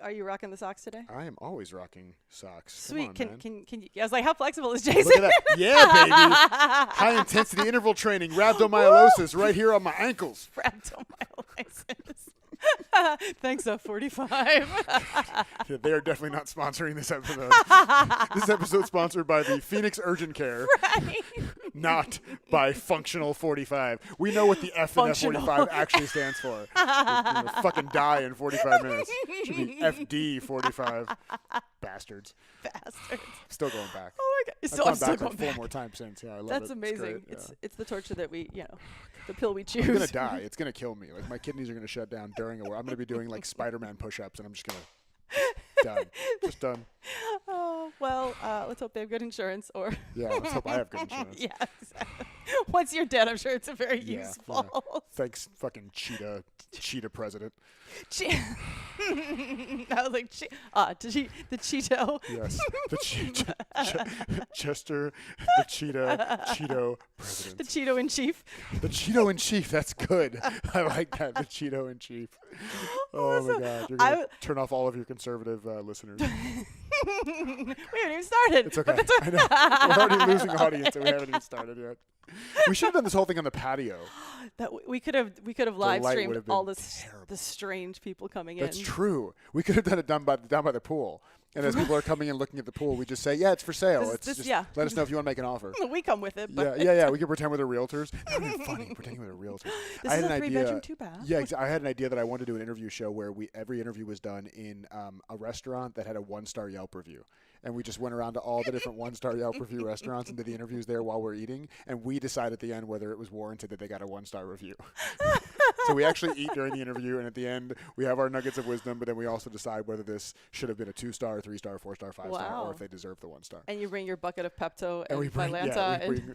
Are you rocking the socks today? I am always rocking socks. Sweet. Come on, man. Can you? I was like, how flexible is Jason? Look at that. Yeah, baby. High intensity interval training, rhabdomyolysis right here on my ankles. Rhabdomyolysis. Thanks, Ep49. Yeah, they are definitely not sponsoring this episode. This episode's sponsored by the Phoenix Urgent Care, Right. not by Functional 45. We know what the F in F45 actually stands for. Fucking die in 45 minutes. Should be FD45. Bastards. Still going back. Oh my God. I've I'm gone still back going like 4 back. more times since. Yeah, I love That's it. amazing. It's great. It's the torture that we, the pill we choose. I'm going to die. It's going to kill me. Like, my kidneys are going to shut down during a war. I'm going to be doing, like, Spider-Man push-ups, and I'm just going to... Done. Just done. Oh, well, let's hope they have good insurance or... Yeah, let's hope I have good insurance. Yeah, exactly. Once you're dead, I'm sure it's a very useful. Yeah. Thanks, fucking cheetah president. I was like, the Cheeto. Yes, the Chester, the Cheeto president. The Cheeto in chief. The Cheeto in chief, that's good. I like that, the Cheeto in chief. Oh my God, you're going to turn off all of your conservative listeners. We haven't even started. It's okay. I know. We're already losing audience and we haven't even started yet. We should have done this whole thing on the patio. That we could have live light streamed would have been all the strange people coming in. That's true. We could have done it down by the pool. And as people are coming in looking at the pool, we just say, yeah, it's for sale. Let us know if you want to make an offer. We come with it. But Yeah. We can pretend we're the realtors. That would be funny, pretending we're the realtors. This is a 3-bedroom, 2-bath. Yeah, I had an idea that I wanted to do an interview show where every interview was done in a restaurant that had a 1-star Yelp review. And we just went around to all the different 1-star Yelp review restaurants and did the interviews there while we're eating. And we decide at the end whether it was warranted that they got a 1-star review. So we actually eat during the interview, and at the end, we have our nuggets of wisdom, but then we also decide whether this should have been a 2-star, 3-star, 4-star, 5-star, or if they deserve the 1-star. And you bring your bucket of Pepto and we bring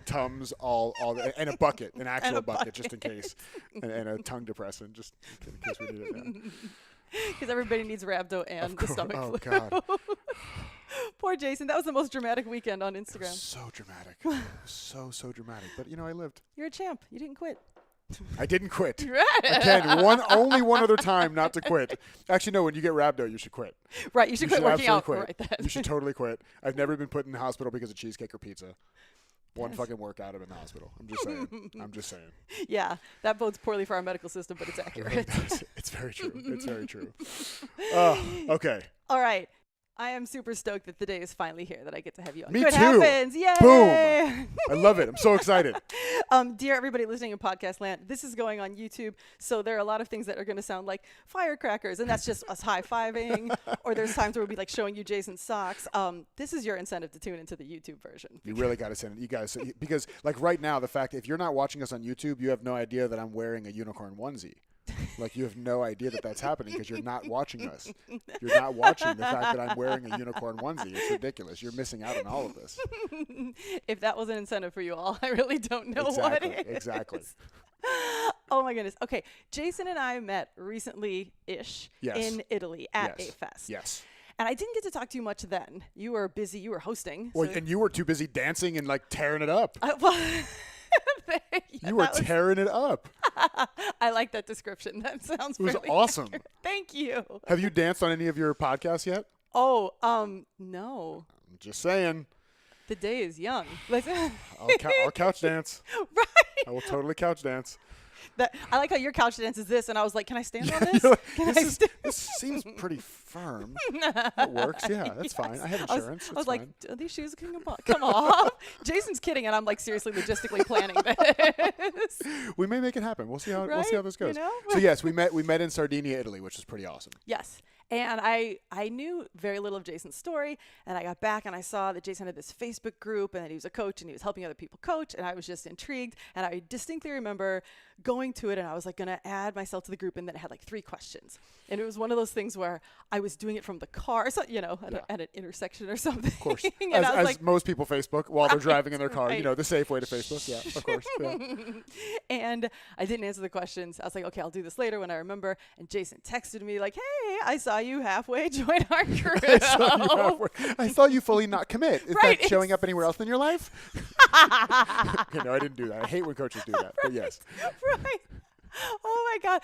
Tums, and a bucket, an actual bucket, just in case, and a tongue depressant, just in case we need it. Because everybody needs rhabdo and the stomach flu. God. Poor Jason. That was the most dramatic weekend on Instagram. So dramatic. So dramatic. But, I lived. You're a champ. You didn't quit. I didn't quit. Right. Again, only one other time not to quit. Actually, no, when you get rhabdo, you should quit. Right, you should quit working out quit. right then. You should totally quit. I've never been put in the hospital because of cheesecake or pizza. One fucking workout, I'm in the hospital. I'm just saying. Yeah, that bodes poorly for our medical system, but it's accurate. It's very true. It's very true. Okay. All right. I am super stoked that the day is finally here, that I get to have you on. Me Good too. Happens. Yay! Boom. I love it. I'm so excited. Dear everybody listening in podcast land, this is going on YouTube, so there are a lot of things that are going to sound like firecrackers, and that's just us high-fiving, or there's times where we'll be like showing you Jason's socks. This is your incentive to tune into the YouTube version. You really got to send it. You guys, because like right now, the fact if you're not watching us on YouTube, you have no idea that I'm wearing a unicorn onesie. Like, you have no idea that that's happening because you're not watching us. You're not watching the fact that I'm wearing a unicorn onesie. It's ridiculous. You're missing out on all of this. If that was an incentive for you all, I really don't know what it is. Exactly. Oh, my goodness. Okay. Jason and I met recently-ish in Italy at a fest. Yes. And I didn't get to talk to you much then. You were busy. You were hosting. Well, and you were too busy dancing and, like, tearing it up. Yeah, you were tearing it up. I like that description. That sounds really awesome. accurate. Thank you. Have you danced on any of your podcasts yet? Oh, no. I'm just saying. The day is young. I'll couch dance. Right. I will totally couch dance. I like how your couch dance is this, and I was like, can I stand on this? Like, this seems pretty firm. That works. Yeah, that's fine. I have insurance. I was like, are these shoes come off? Jason's kidding, and I'm like seriously logistically planning this. We may make it happen. We'll see how this goes. You know? So yes, we met in Sardinia, Italy, which was pretty awesome. Yes. And I knew very little of Jason's story, and I got back and I saw that Jason had this Facebook group and that he was a coach and he was helping other people coach, and I was just intrigued. And I distinctly remember going to it, and I was like going to add myself to the group, and then it had like 3 questions. And it was one of those things where I was doing it from the car, so, at an intersection or something. Of course. And as most people Facebook while they're driving in their car, right. The safe way to Facebook. Yeah, of course. Yeah. And I didn't answer the questions. I was like, okay, I'll do this later when I remember. And Jason texted me like, hey, I saw you halfway join our group. I saw you fully not commit. Is right, that showing up anywhere else in your life? Okay, no, I didn't do that. I hate when coaches do that. But yes. Right. Oh my God.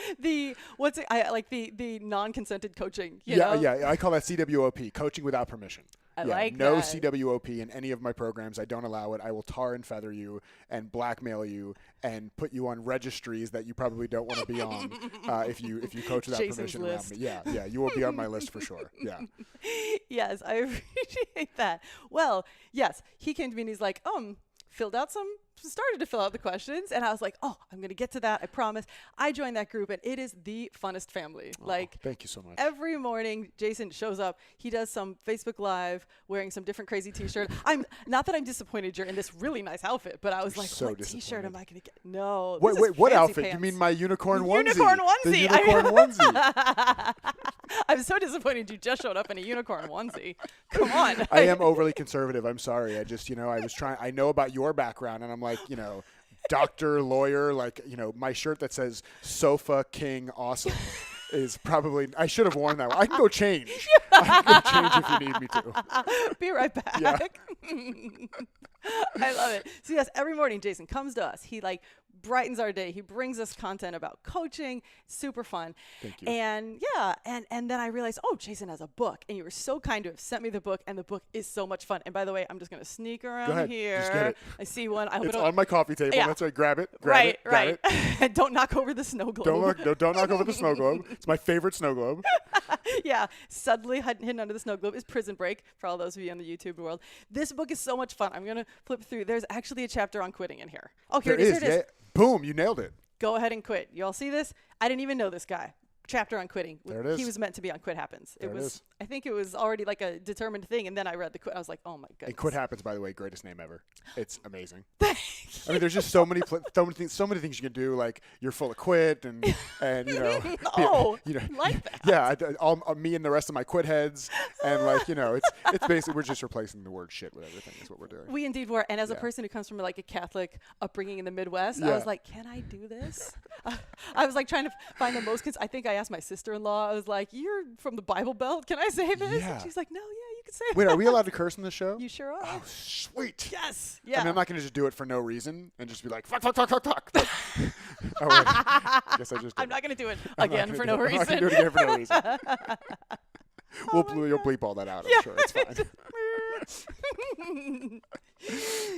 I like the non-consented coaching. You Yeah, know? yeah. I call that CWOP, coaching without permission. I Yeah, like no that. CWOP in any of my programs. I don't allow it. I will tar and feather you and blackmail you and put you on registries that you probably don't want to be on if you coach without Jason's permission list. around me. Yeah, yeah. You will be on my list for sure. Yeah. Yes, I appreciate that. Well, yes, he came to me and he's like, started to fill out the questions, and I was like, oh, I'm going to get to that. I promise. I joined that group, and it is the funnest family. Thank you so much. Every morning, Jason shows up. He does some Facebook Live wearing some different crazy t-shirt. Not that I'm disappointed you're in this really nice outfit, but I was like, so what t-shirt disappointed. am I going to get? No. Wait, this is what fancy outfit? pants. You mean my unicorn onesie? Unicorn onesie. The unicorn onesie. I'm so disappointed you just showed up in a unicorn onesie. Come on. I am overly conservative. I'm sorry. I just, I know about your background, and I'm like, doctor, lawyer, my shirt that says sofa king awesome is probably, I should have worn that one. I can go change. I can go change if you need me to. Be right back. Yeah. I love it. So yes, every morning Jason comes to us. He brightens our day. He brings us content about coaching. Super fun. Thank you. And and then I realized, oh, Jason has a book, and you were so kind to have sent me the book, and the book is so much fun. And by the way, I'm just gonna sneak around Go ahead. here. Just get it. I see one. I hope It's it don't, on my coffee table. Yeah. That's right. Grab it. right. Got it. Don't knock over the snow globe. Don't knock over the snow globe. It's my favorite snow globe. Yeah, suddenly hidden under the snow globe is Prison Break, for all those of you in the YouTube world. This book is so much fun. I'm going to flip through. There's actually a chapter on quitting in here. Oh, here it is. Yeah. Boom, you nailed it. Go ahead and quit. You all see this? I didn't even know this guy. Chapter on quitting. There it is. He was meant to be on Quit Happens. There it is. I think it was already like a determined thing, and then I read the quit. I was like, oh my goodness. And Quit Happens, by the way, greatest name ever. It's amazing. I mean, there's just so many things you can do. Like you're full of quit, and Oh, like that. Yeah, all me and the rest of my quit heads, and it's basically we're just replacing the word shit with everything. Is what we're doing. We indeed were. And as a Yeah. person who comes from like a Catholic upbringing in the Midwest, I Yeah. was like, can I do this? I was like trying to find the most. I think I asked my sister-in-law. I was like, you're from the Bible Belt. Can I say this? Yeah. And she's like, no, yeah, you can say it. Wait, are we allowed to curse in this show? You sure are. Oh, sweet. Yes. I Yeah. mean, I'm not going to just do it for no reason and just be like, fuck. Oh, wait. I guess I just did. I'm not going to do it I'm not again gonna for do no it. I'm not reason. gonna do it again for no reason. Oh You'll bleep all that out, I'm sure. It's fine.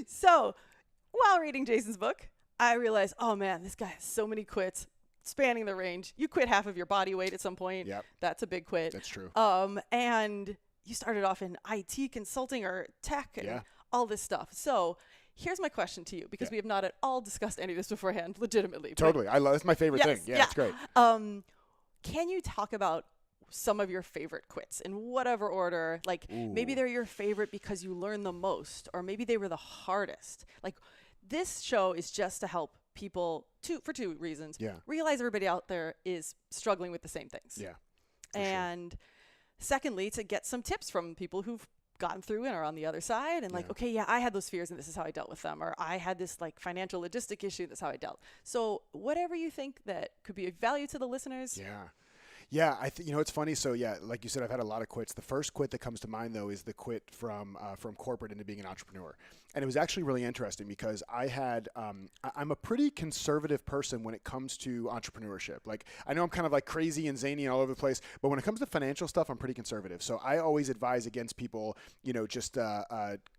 So, while reading Jason's book, I realized, oh man, this guy has so many quits spanning the range. You quit half of your body weight at some point. Yep. That's a big quit. That's true. And you started off in IT consulting or tech and Yeah. all this stuff. So here's my question to you, because Yeah. we have not at all discussed any of this beforehand, legitimately. but- Totally. It's my favorite Yes, thing. Yeah, it's great. Can you talk about some of your favorite quits in whatever order? Like maybe Ooh. they're your favorite because you learned the most, or maybe they were the hardest. Like this show is just to help people for two reasons. Yeah. Realize everybody out there is struggling with the same things. Yeah. for sure. And secondly, to get some tips from people who've gotten through and are on the other side and like, Yeah. okay, yeah, I had those fears and this is how I dealt with them, or I had this like financial logistic issue, that's how I dealt. So whatever you think that could be of value to the listeners. Yeah. Yeah, it's funny. So yeah, like you said, I've had a lot of quits. The first quit that comes to mind though is the quit from corporate into being an entrepreneur, and it was actually really interesting because I'm a pretty conservative person when it comes to entrepreneurship. Like I know I'm kind of like crazy and zany and all over the place, but when it comes to financial stuff, I'm pretty conservative. So I always advise against people, just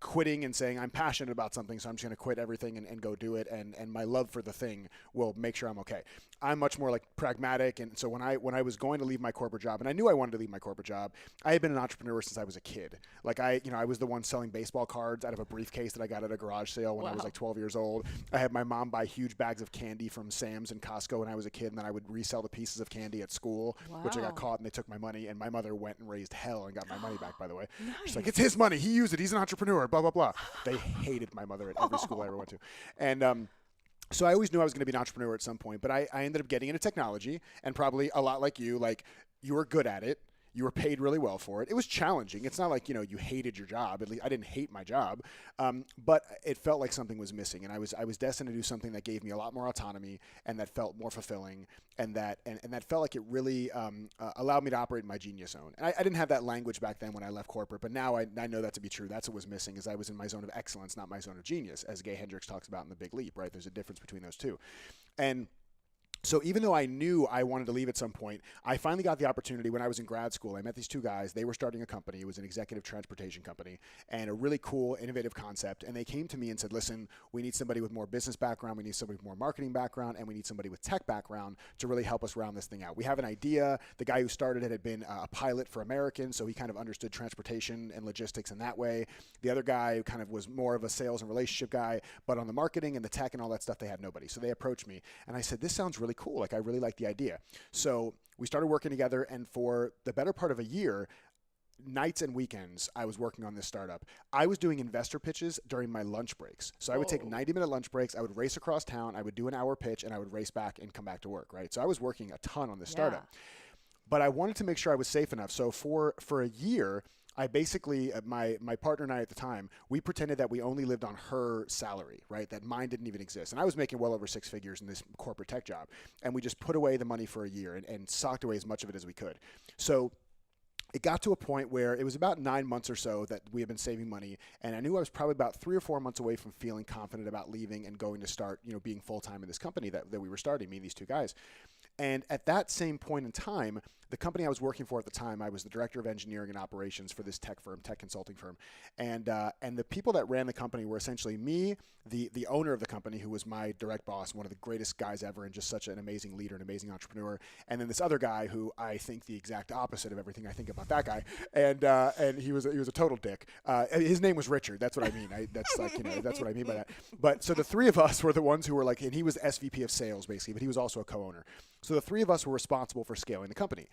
quitting and saying I'm passionate about something, so I'm just going to quit everything and go do it, and my love for the thing will make sure I'm okay. I'm much more like pragmatic, and so when I was going to leave my corporate job, and I knew I wanted to leave my corporate job, I had been an entrepreneur since I was a kid. Like I was the one selling baseball cards out of a briefcase that I got at a garage sale when I was like 12 years old. I had my mom buy huge bags of candy from Sam's and Costco when I was a kid, and then I would resell the pieces of candy at school, which I got caught and they took my money, and my mother went and raised hell and got my money back, by the way. Nice. She's like, it's his money. He used it. He's an entrepreneur, blah, blah, blah. They hated my mother at every school I ever went to. And, so I always knew I was going to be an entrepreneur at some point, but I ended up getting into technology, and probably a lot like you were good at it. You were paid really well for it. It was challenging. It's not like, you hated your job. At least I didn't hate my job. But it felt like something was missing. And I was destined to do something that gave me a lot more autonomy and that felt more fulfilling, and that felt like it really allowed me to operate in my genius zone. And I didn't have that language back then when I left corporate, but now I know that to be true. That's what was missing, is I was in my zone of excellence, not my zone of genius, as Gay Hendricks talks about in The Big Leap, right? There's a difference between those two. And So even though I knew I wanted to leave at some point, I finally got the opportunity when I was in grad school. I met these two guys. They were starting a company. It was an executive transportation company and a really cool, innovative concept. And they came to me and said, listen, we need somebody with more business background. We need somebody with more marketing background. And we need somebody with tech background to really help us round this thing out. We have an idea. The guy who started it had been a pilot for American, so he kind of understood transportation and logistics in that way. The other guy kind of was more of a sales and relationship guy, but on the marketing and the tech and all that stuff, they had nobody. So they approached me. And I said, this sounds really cool. Like, I really like the idea. So we started working together, and for the better part of a year, nights and weekends, I was working on this startup. I was doing investor pitches during my lunch breaks. So I would take 90-minute lunch breaks. I would race across town. I would do an hour pitch, and I would race back and come back to work, right? So I was working a ton on this startup. But I wanted to make sure I was safe enough. So for a year, I basically, my partner and I at the time, we pretended that we only lived on her salary, right? That mine didn't even exist. And I was making well over 6 figures in this corporate tech job. And we just put away the money for a year and socked away as much of it as we could. So it got to a point where it was about 9 months or so that we had been saving money. And I knew I was probably about 3 or 4 months away from feeling confident about leaving and going to start, being full-time in this company that we were starting, me and these two guys. And at that same point in time, the company I was working for at the time, I was the director of engineering and operations for this tech consulting firm. And the people that ran the company were essentially me, the owner of the company, who was my direct boss, one of the greatest guys ever and just such an amazing leader, an amazing entrepreneur. And then this other guy who I think the exact opposite of everything I think about that guy. And he was a total dick. His name was Richard. That's what I mean. That's what I mean by that. But so the three of us were the ones who were like, and he was SVP of sales basically, but he was also a co-owner. So the three of us were responsible for scaling the company.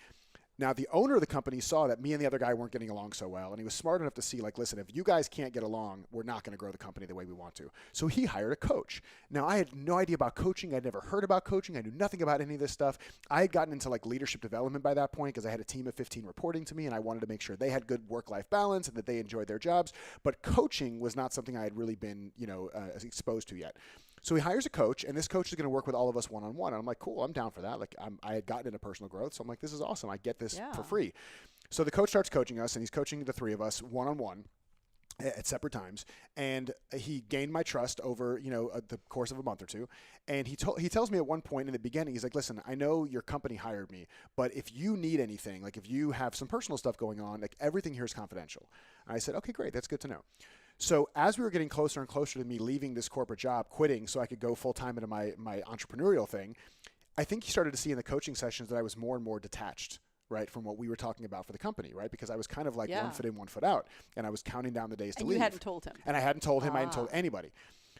Now, the owner of the company saw that me and the other guy weren't getting along so well, and he was smart enough to see, like, listen, if you guys can't get along, we're not going to grow the company the way we want to. So he hired a coach. Now, I had no idea about coaching. I'd never heard about coaching. I knew nothing about any of this stuff. I had gotten into, like, leadership development by that point because I had a team of 15 reporting to me, and I wanted to make sure they had good work-life balance and that they enjoyed their jobs. But coaching was not something I had really been, exposed to yet. So he hires a coach, and this coach is going to work with all of us one-on-one. And I'm like, cool, I'm down for that. Like, I had gotten into personal growth, so I'm like, this is awesome. I get this for free. So the coach starts coaching us, and he's coaching the three of us one-on-one at separate times. And he gained my trust over, the course of a month or two. And he tells me at one point in the beginning, he's like, listen, I know your company hired me, but if you need anything, like if you have some personal stuff going on, like everything here is confidential. And I said, okay, great. That's good to know. So as we were getting closer and closer to me leaving this corporate job, quitting so I could go full-time into my entrepreneurial thing, I think he started to see in the coaching sessions that I was more and more detached, right, from what we were talking about for the company, right? Because I was kind of like 1 foot in, 1 foot out, and I was counting down the days to leave. And you hadn't told him. And I hadn't told him. I hadn't told anybody.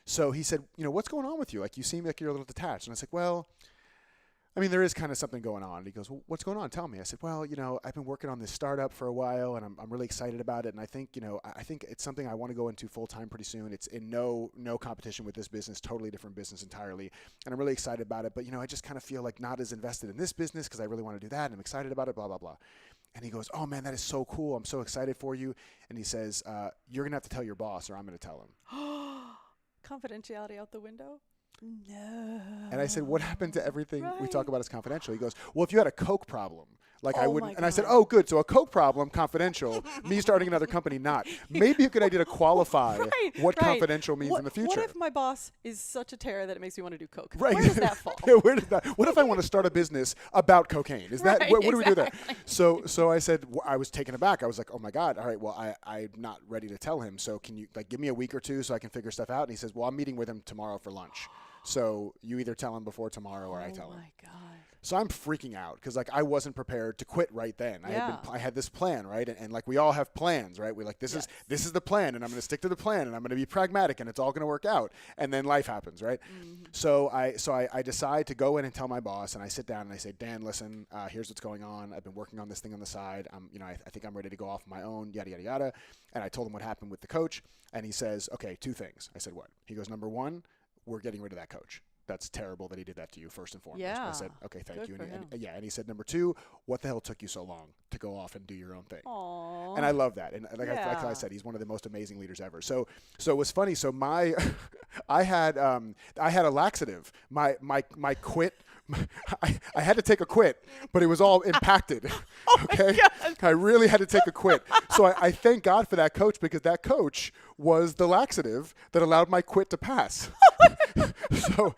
So he said, what's going on with you? Like, you seem like you're a little detached. And I was like, well, I mean, there is kind of something going on. And he goes, well, what's going on? Tell me. I said, well, I've been working on this startup for a while, and I'm really excited about it. And I think, I think it's something I want to go into full time pretty soon. It's in no competition with this business, totally different business entirely. And I'm really excited about it. But, I just kind of feel like not as invested in this business because I really want to do that. And I'm excited about it, blah, blah, blah. And he goes, oh, man, that is so cool. I'm so excited for you. And he says, you're going to have to tell your boss or I'm going to tell him. Confidentiality out the window? No. And I said, what happened to everything we talk about as confidential? He goes, well, if you had a Coke problem, like I wouldn't. And I said, oh, good. So a Coke problem, confidential. Me starting another company, not. Maybe a good idea to qualify what confidential means in the future. What if my boss is such a terror that it makes me want to do Coke? Right. Where does that fall? What if I want to start a business about cocaine? Is that what do we do there? So I said, I was taken aback. I was like, oh my God. All right. Well, I'm not ready to tell him. So can you give me a week or two so I can figure stuff out? And he says, well, I'm meeting with him tomorrow for lunch. So you either tell him before tomorrow or I tell him. Oh my God. So I'm freaking out because I wasn't prepared to quit right then. I had this plan, right? And like we all have plans, right? We're like, this is the plan, and I'm going to stick to the plan, and I'm going to be pragmatic, and it's all going to work out. And then life happens, right? Mm-hmm. So I decide to go in and tell my boss, and I sit down and I say, Dan, listen, here's what's going on. I've been working on this thing on the side. I think I'm ready to go off on my own, yada, yada, yada. And I told him what happened with the coach, and he says, okay, 2 things. I said, what? He goes, number 1, we're getting rid of that coach. That's terrible that he did that to you, first and foremost. Yeah. I said, okay, thank you. And he said, number 2, what the hell took you so long to go off and do your own thing? Aww. And I love that. And like I said, he's one of the most amazing leaders ever. So it was funny. So I had a laxative. My quit. I had to take a quit, but it was all impacted. Okay, I really had to take a quit. So I thank God for that coach because that coach was the laxative that allowed my quit to pass. So,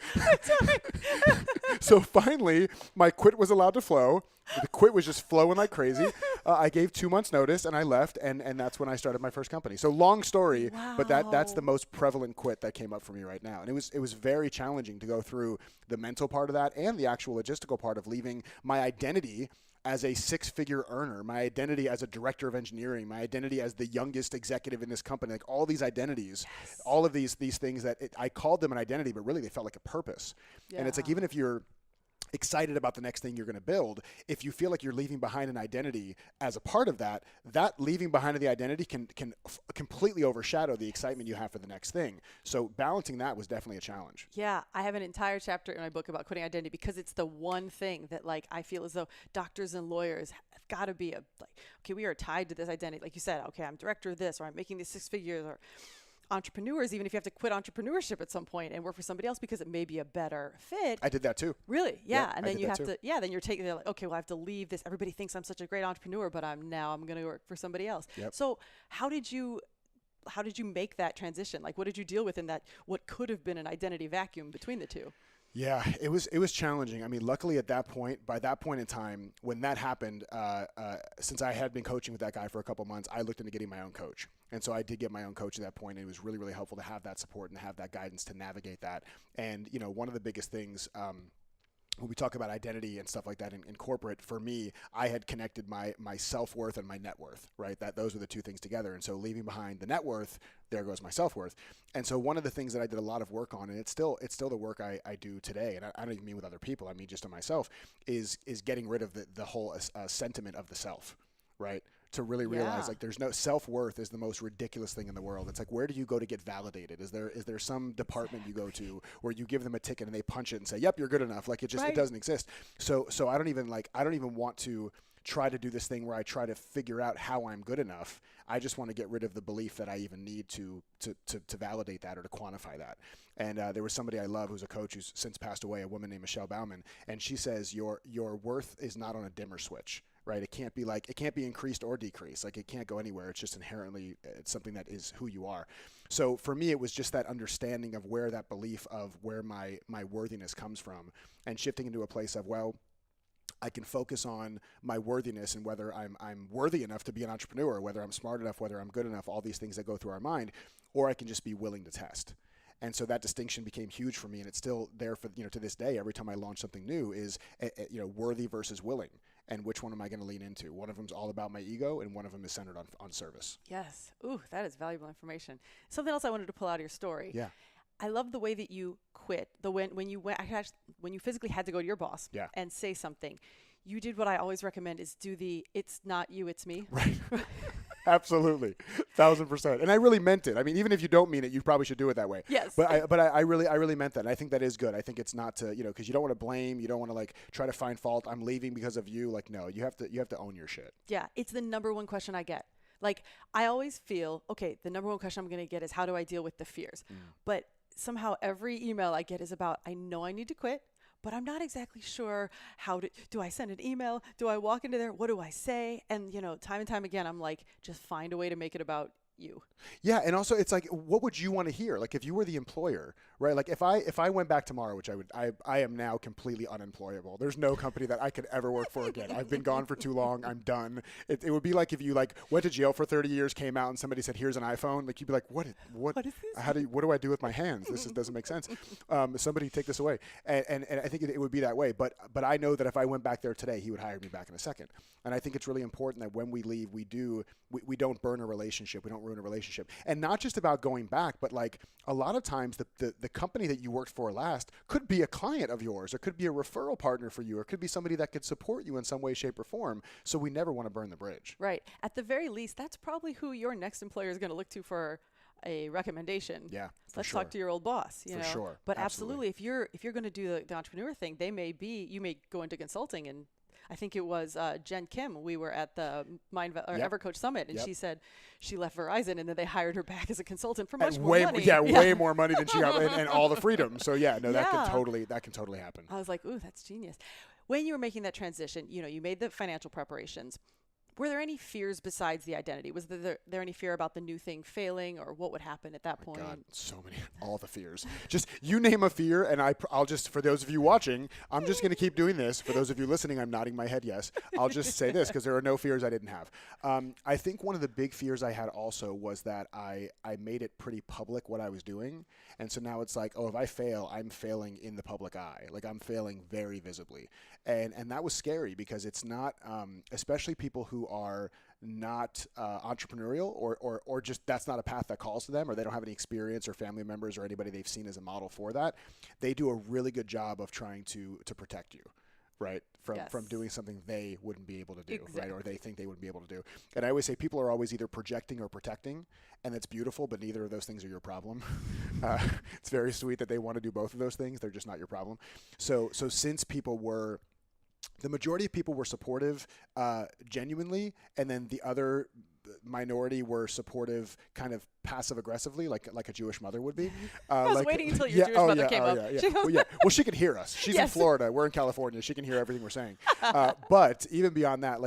so finally, my quit was allowed to flow. The quit was just flowing like crazy. I gave 2 months notice and I left, and that's when I started my first company. So long story, but that's the most prevalent quit that came up for me right now. And it was very challenging to go through the mental part of that and the actual logistical part of leaving my identity as a 6-figure earner, my identity as a director of engineering, my identity as the youngest executive in this company, like all these identities, all of these things that I called them an identity, but really they felt like a purpose. Yeah. And it's like, even if you're excited about the next thing you're going to build, if you feel like you're leaving behind an identity as a part of that, that leaving behind the identity can completely overshadow the excitement you have for the next thing. So balancing that was definitely a challenge. Yeah, I have an entire chapter in my book about quitting identity because it's the one thing that, like, I feel as though doctors and lawyers have got to be okay, we are tied to this identity. Like you said, okay, I'm director of this, or I'm making these 6 figures, or entrepreneurs, even if you have to quit entrepreneurship at some point and work for somebody else because it may be a better fit. I did that too. Really? Yeah. Yep, and then you have to, then you're taking, they're like, okay, well, I have to leave this. Everybody thinks I'm such a great entrepreneur, but I'm going to work for somebody else. Yep. So how did you make that transition? Like, what did you deal with in that, what could have been an identity vacuum between the two? Yeah, it was challenging. I mean, luckily by that point in time, when that happened, since I had been coaching with that guy for a couple months, I looked into getting my own coach. And so I did get my own coach at that point, and it was really, really helpful to have that support and have that guidance to navigate that. And, one of the biggest things, when we talk about identity and stuff like that in corporate, for me, I had connected my self-worth and my net worth, right? Those were the two things together. And so leaving behind the net worth, there goes my self-worth. And so one of the things that I did a lot of work on, and it's still the work I do today, and I don't even mean with other people, I mean just on myself, is getting rid of the whole sentiment of the self, right? To really realize, like, there's no self-worth is the most ridiculous thing in the world. It's like, where do you go to get validated? Is there some department you go to where you give them a ticket and they punch it and say, yep, you're good enough? Like, it doesn't exist. So I don't even want to try to do this thing where I try to figure out how I'm good enough. I just want to get rid of the belief that I even need to validate that or to quantify that. And there was somebody I love who's a coach who's since passed away, a woman named Michelle Bauman, and she says your worth is not on a dimmer switch. Right. It can't be increased or decreased. Like, it can't go anywhere. It's just inherently, it's something that is who you are. So for me, it was just that understanding of where that belief of where my worthiness comes from, and shifting into a place of, well, I can focus on my worthiness and whether I'm worthy enough to be an entrepreneur, whether I'm smart enough, whether I'm good enough, all these things that go through our mind, or I can just be willing to test. And so that distinction became huge for me, and it's still there for, to this day. Every time I launch something new is, worthy versus willing. And which one am I going to lean into? One of them's all about my ego, and one of them is centered on service. Yes. Ooh, that is valuable information. Something else I wanted to pull out of your story. Yeah. I love the way that you quit. When you physically had to go to your boss and say something, you did what I always recommend is do it's not you, it's me. Right. Absolutely. 1,000%. And I really meant it. I mean, even if you don't mean it, you probably should do it that way. Yes. But I really meant that. And I think that is good. I think it's not to, because you don't want to blame, you don't want to try to find fault. I'm leaving because of you. Like, no, you have to own your shit. Yeah. It's the number one question I get. Like, I always feel, okay, the number one question I'm going to get is, how do I deal with the fears? But somehow every email I get is about, I know I need to quit, but I'm not exactly sure do I send an email? Do I walk into there? What do I say? And, time and time again, I'm like, just find a way to make it about you. Yeah. And also it's like, what would you want to hear? Like, if you were the employer, right? Like, if I went back tomorrow, which I am now completely unemployable. There's no company that I could ever work for again. I've been gone for too long. I'm done. It would be like if you went to jail for 30 years, came out, and somebody said, here's an iPhone. Like, you'd be like, what is this? What do I do with my hands? This doesn't make sense. Somebody take this away. And I think it would be that way. But I know that if I went back there today, he would hire me back in a second. And I think it's really important that when we leave, we don't burn a relationship. We don't ruin a relationship. And not just about going back, but like, a lot of times the company that you worked for last could be a client of yours, or could be a referral partner for you, or could be somebody that could support you in some way, shape, or form. So we never want to burn the bridge. Right. At the very least, that's probably who your next employer is going to look to for a recommendation. Yeah. Let's talk to your old boss. For sure. But absolutely, if you're going to do the entrepreneur thing, you may go into consulting. And I think it was Jen Kim. We were at the EverCoach Summit, and she said she left Verizon, and then they hired her back as a consultant for much more money. Yeah, way more money than she got, and all the freedom. So that can totally happen. I was like, ooh, that's genius. When you were making that transition, you made the financial preparations. were there any fears besides the identity? Was there any fear about the new thing failing, or what would happen at that point? God, so many, all the fears. Just you name a fear, and I'll just, for those of you watching, I'm just going to keep doing this. For those of you listening, I'm nodding my head yes. I'll just say this because there are no fears I didn't have. I think one of the big fears I had also was that I made it pretty public what I was doing. And so now it's like, oh, if I fail, I'm failing in the public eye. Like I'm failing very visibly. And that was scary because it's not, especially people who are not entrepreneurial or just that's not a path that calls to them, or they don't have any experience or family members or anybody they've seen as a model for that. They do a really good job of trying to protect you, right? From doing something they wouldn't be able to do, right? Or they think they wouldn't be able to do. And I always say people are always either projecting or protecting, and that's beautiful, but neither of those things are your problem. It's very sweet that they want to do both of those things. They're just not your problem. So since the majority of people were supportive genuinely, and then the other minority were supportive kind of passive aggressively, like a Jewish mother would be. I was waiting until your Jewish mother came up. Well, she could hear us. She's in Florida. We're in California. She can hear everything we're saying. But even beyond that,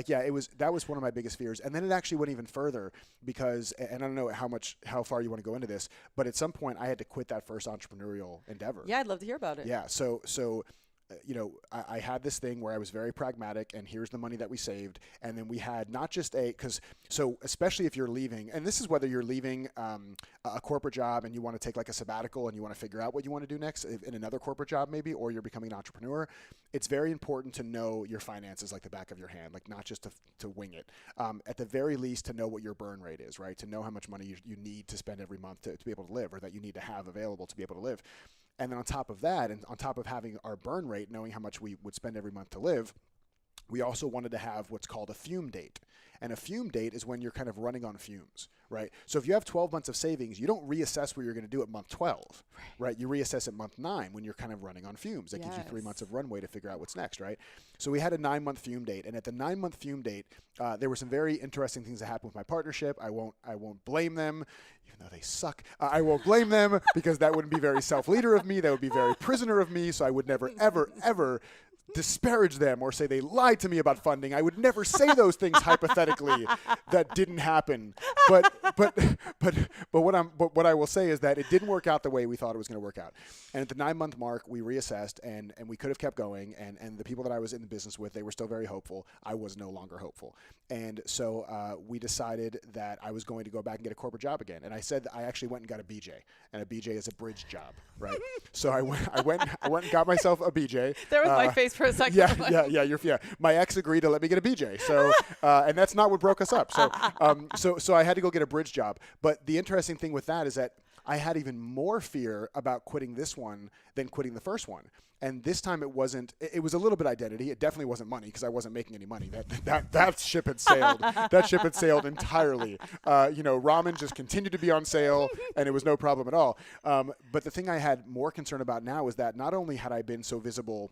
that was one of my biggest fears. And then it actually went even further because, and I don't know how far you want to go into this, but at some point I had to quit that first entrepreneurial endeavor. Yeah, I'd love to hear about it. Yeah. So I had this thing where I was very pragmatic, and here's the money that we saved. And then we had not just so especially if you're leaving, and this is whether you're leaving a corporate job and you want to take like a sabbatical and you want to figure out what you want to do next in another corporate job maybe, or you're becoming an entrepreneur, it's very important to know your finances like the back of your hand, like not just to wing it. At the very least, to know what your burn rate is, right? To know how much money you need to spend every month to be able to live, or that you need to have available to be able to live. And then on top of that, and on top of having our burn rate, knowing how much we would spend every month to live, we also wanted to have what's called a fume date. And a fume date is when you're kind of running on fumes, right? So if you have 12 months of savings, you don't reassess what you're going to do at month 12, right? You reassess at month 9 when you're kind of running on fumes. That gives you 3 months of runway to figure out what's next, right? So we had a 9-month fume date. And at the 9-month fume date, there were some very interesting things that happened with my partnership. I won't blame them, even though they suck. I won't blame them because that wouldn't be very self-leader of me. That would be very prisoner of me. So I would never, ever, ever disparage them or say they lied to me about funding. I would never say those things hypothetically that didn't happen. But what I will say is that it didn't work out the way we thought it was going to work out. And at the 9-month mark, we reassessed and we could have kept going. And the people that I was in the business with, they were still very hopeful. I was no longer hopeful. And so we decided that I was going to go back and get a corporate job again. And I said that I actually went and got a BJ, and a BJ is a bridge job, right? So I went and got myself a BJ. There was my face for a second. Yeah. My ex agreed to let me get a BJ. So, and that's not what broke us up. So I had to go get a bridge job. But the interesting thing with that is that I had even more fear about quitting this one than quitting the first one. And this time it was a little bit identity. It definitely wasn't money because I wasn't making any money. That ship had sailed. That ship had sailed entirely. Ramen just continued to be on sale and it was no problem at all. But the thing I had more concern about now is that not only had I been so visible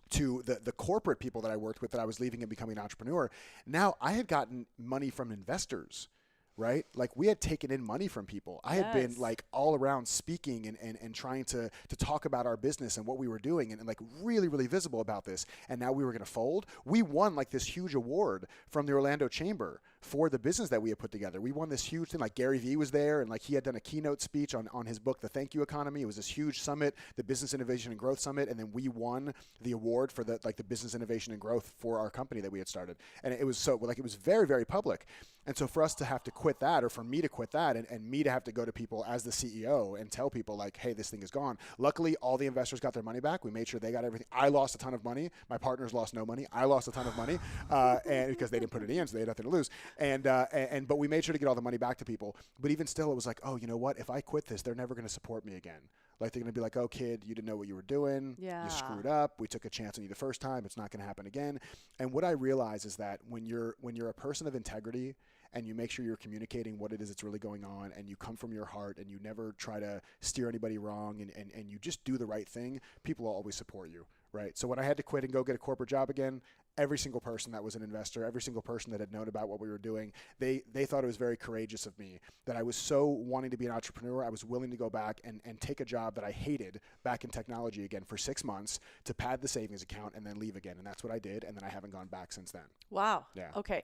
to the corporate people that I worked with that I was leaving and becoming an entrepreneur, now I had gotten money from investors, right? Like we had taken in money from people. I had been like all around speaking and trying to talk about our business and what we were doing and like really, really visible about this. And now we were going to fold. We won like this huge award from the Orlando Chamber for the business that we had put together. We won this huge thing. Like Gary Vee was there and like he had done a keynote speech on his book, The Thank You Economy. It was this huge summit, the Business Innovation and Growth Summit. And then we won the award for the business innovation and growth for our company that we had started. And it was it was very, very public. And so for us to have to quit that, or for me to quit that and me to have to go to people as the CEO and tell people like, hey, this thing is gone. Luckily, all the investors got their money back. We made sure they got everything. I lost a ton of money. My partners lost no money. I lost a ton of money and because they didn't put it in, so they had nothing to lose. But we made sure to get all the money back to people. But even still, it was like, oh, you know what? If I quit this, they're never going to support me again. Like they're going to be like, oh, kid, you didn't know what you were doing. Yeah. You screwed up. We took a chance on you the first time. It's not going to happen again. And what I realize is that when you're a person of integrity and you make sure you're communicating what it is that's really going on and you come from your heart and you never try to steer anybody wrong and you just do the right thing, people will always support you, right? So when I had to quit and go get a corporate job again, every single person that was an investor, every single person that had known about what we were doing, they thought it was very courageous of me that I was so wanting to be an entrepreneur. I was willing to go back and take a job that I hated back in technology again for 6 months to pad the savings account and then leave again. And that's what I did. And then I haven't gone back since then. Wow. Yeah. Okay.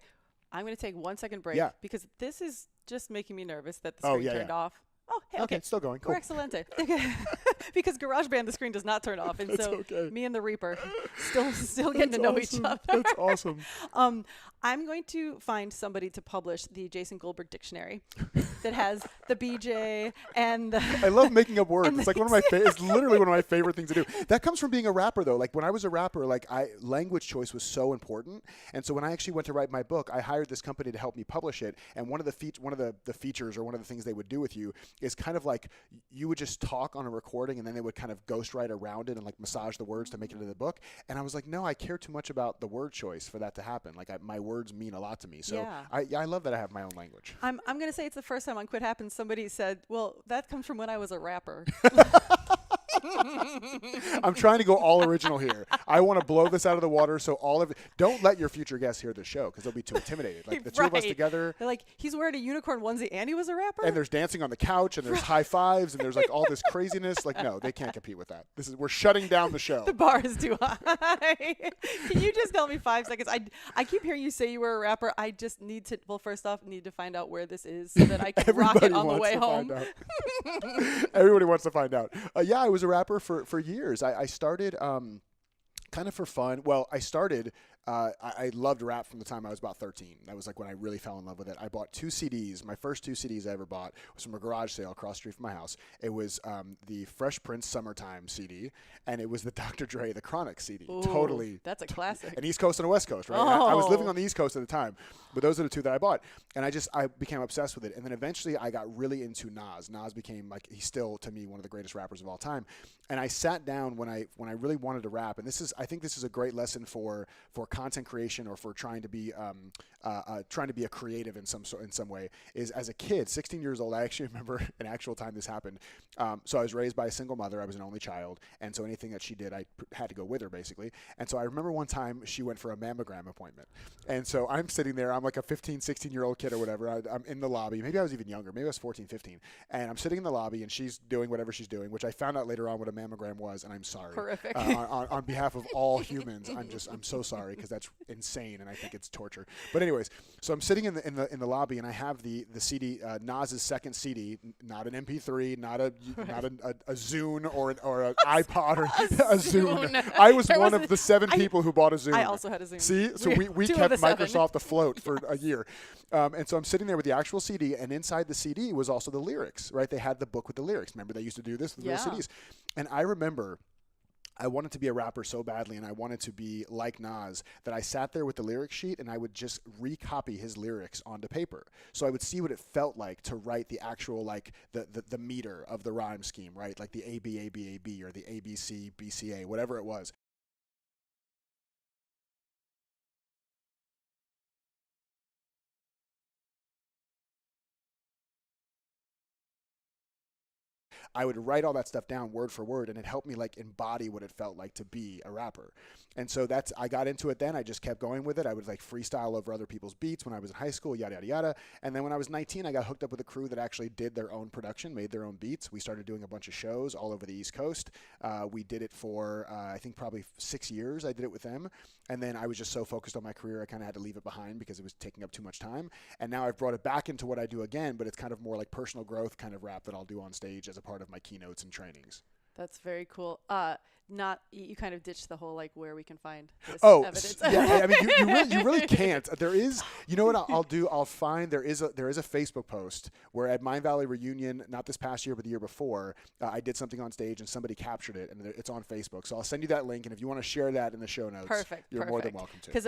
I'm going to take 1 second break because this is just making me nervous that the screen turned off. Oh, hey, okay. It's still going. Cool. We're excelente. Because GarageBand, the screen does not turn off. And so me and the Reaper still getting to know each other. That's awesome. I'm going to find somebody to publish the Jason Goldberg dictionary that has the BJ and the I love making up words. It's like one of my it's literally one of my favorite things to do. That comes from being a rapper though. Like when I was a rapper, like language choice was so important. And so when I actually went to write my book, I hired this company to help me publish it. And one of the features or one of the things they would do with you is kind of like you would just talk on a recording and then they would kind of ghostwrite around it and like massage the words to make it into the book. And I was like, no, I care too much about the word choice for that to happen. Like my words mean a lot to me. So I love that I have my own language. I'm going to say it's the first time on Quit Happens somebody said, well, that comes from when I was a rapper. I'm trying to go all original here. I want to blow this out of the water so all of it. Don't let your future guests hear this show because they'll be too intimidated. Like the two of us together. They're like, he's wearing a unicorn onesie and he was a rapper? And there's dancing on the couch and there's high fives and there's like all this craziness. Like, no, they can't compete with that. We're shutting down the show. The bar is too high. Can you just tell me 5 seconds? I keep hearing you say you were a rapper. I just need to, well, first off, need to find out where this is so that I can rock it on the way home. Everybody wants to find out. Yeah, I was a rapper for years. I started kind of for fun. Well, I loved rap from the time I was about 13. That was like when I really fell in love with it. I bought 2 CDs. My first 2 CDs I ever bought was from a garage sale across the street from my house. It was the Fresh Prince Summertime CD, and it was the Dr. Dre The Chronic CD. Ooh, totally. That's a classic. An East Coast and a West Coast, right? I was living on the East Coast at the time, but those are the 2 that I bought. And I became obsessed with it. And then eventually I got really into Nas. Nas became like, he's still to me one of the greatest rappers of all time. And I sat down when I really wanted to rap. And I think this is a great lesson for content creation or for trying to be a creative in some way. Is as a kid, 16 years old, I actually remember an actual time this happened. So I was raised by a single mother. I was an only child, and so anything that she did, I had to go with her basically. And so I remember one time she went for a mammogram appointment, and so I'm sitting there. I'm like a 15, 16-year-old kid or whatever. I'm in the lobby. Maybe I was even younger. Maybe I was 14, 15, and I'm sitting in the lobby, and she's doing whatever she's doing, which I found out later on what a mammogram was, and I'm sorry. Horrific. On behalf of all humans, I'm so sorry because that's insane, and I think it's torture. But anyways, so I'm sitting in the lobby, and I have the CD, Nas's second CD, not an MP3, not a Zune or an iPod or a Zune. I was one of the 7 people who bought a Zune. I also had a Zune. See, so we kept Microsoft afloat for a year, and so I'm sitting there with the actual CD, and inside the CD was also the lyrics. Right, they had the book with the lyrics. Remember, they used to do this with those CDs, and I remember. I wanted to be a rapper so badly, and I wanted to be like Nas, that I sat there with the lyric sheet and I would just recopy his lyrics onto paper. So I would see what it felt like to write the actual, like, the meter of the rhyme scheme, right? Like the A, B, A, B, A, B, or the A, B, C, B, C, A, whatever it was. I would write all that stuff down word for word, and it helped me like embody what it felt like to be a rapper. And so I got into it then. I just kept going with it. I would like freestyle over other people's beats when I was in high school, yada, yada, yada. And then when I was 19, I got hooked up with a crew that actually did their own production, made their own beats. We started doing a bunch of shows all over the East Coast. We did it for, I think probably 6 years. I did it with them. And then I was just so focused on my career, I kind of had to leave it behind because it was taking up too much time. And now I've brought it back into what I do again, but it's kind of more like personal growth kind of rap that I'll do on stage as a part of my keynotes and trainings. That's very cool. You kind of ditched the whole like where we can find this evidence. Yeah, I mean you really can't. There is, you know what I'll do? I'll find there is a Facebook post where at Mind Valley Reunion, not this past year but the year before, I did something on stage and somebody captured it, and it's on Facebook. So I'll send you that link, and if you want to share that in the show notes, you're more than welcome to. What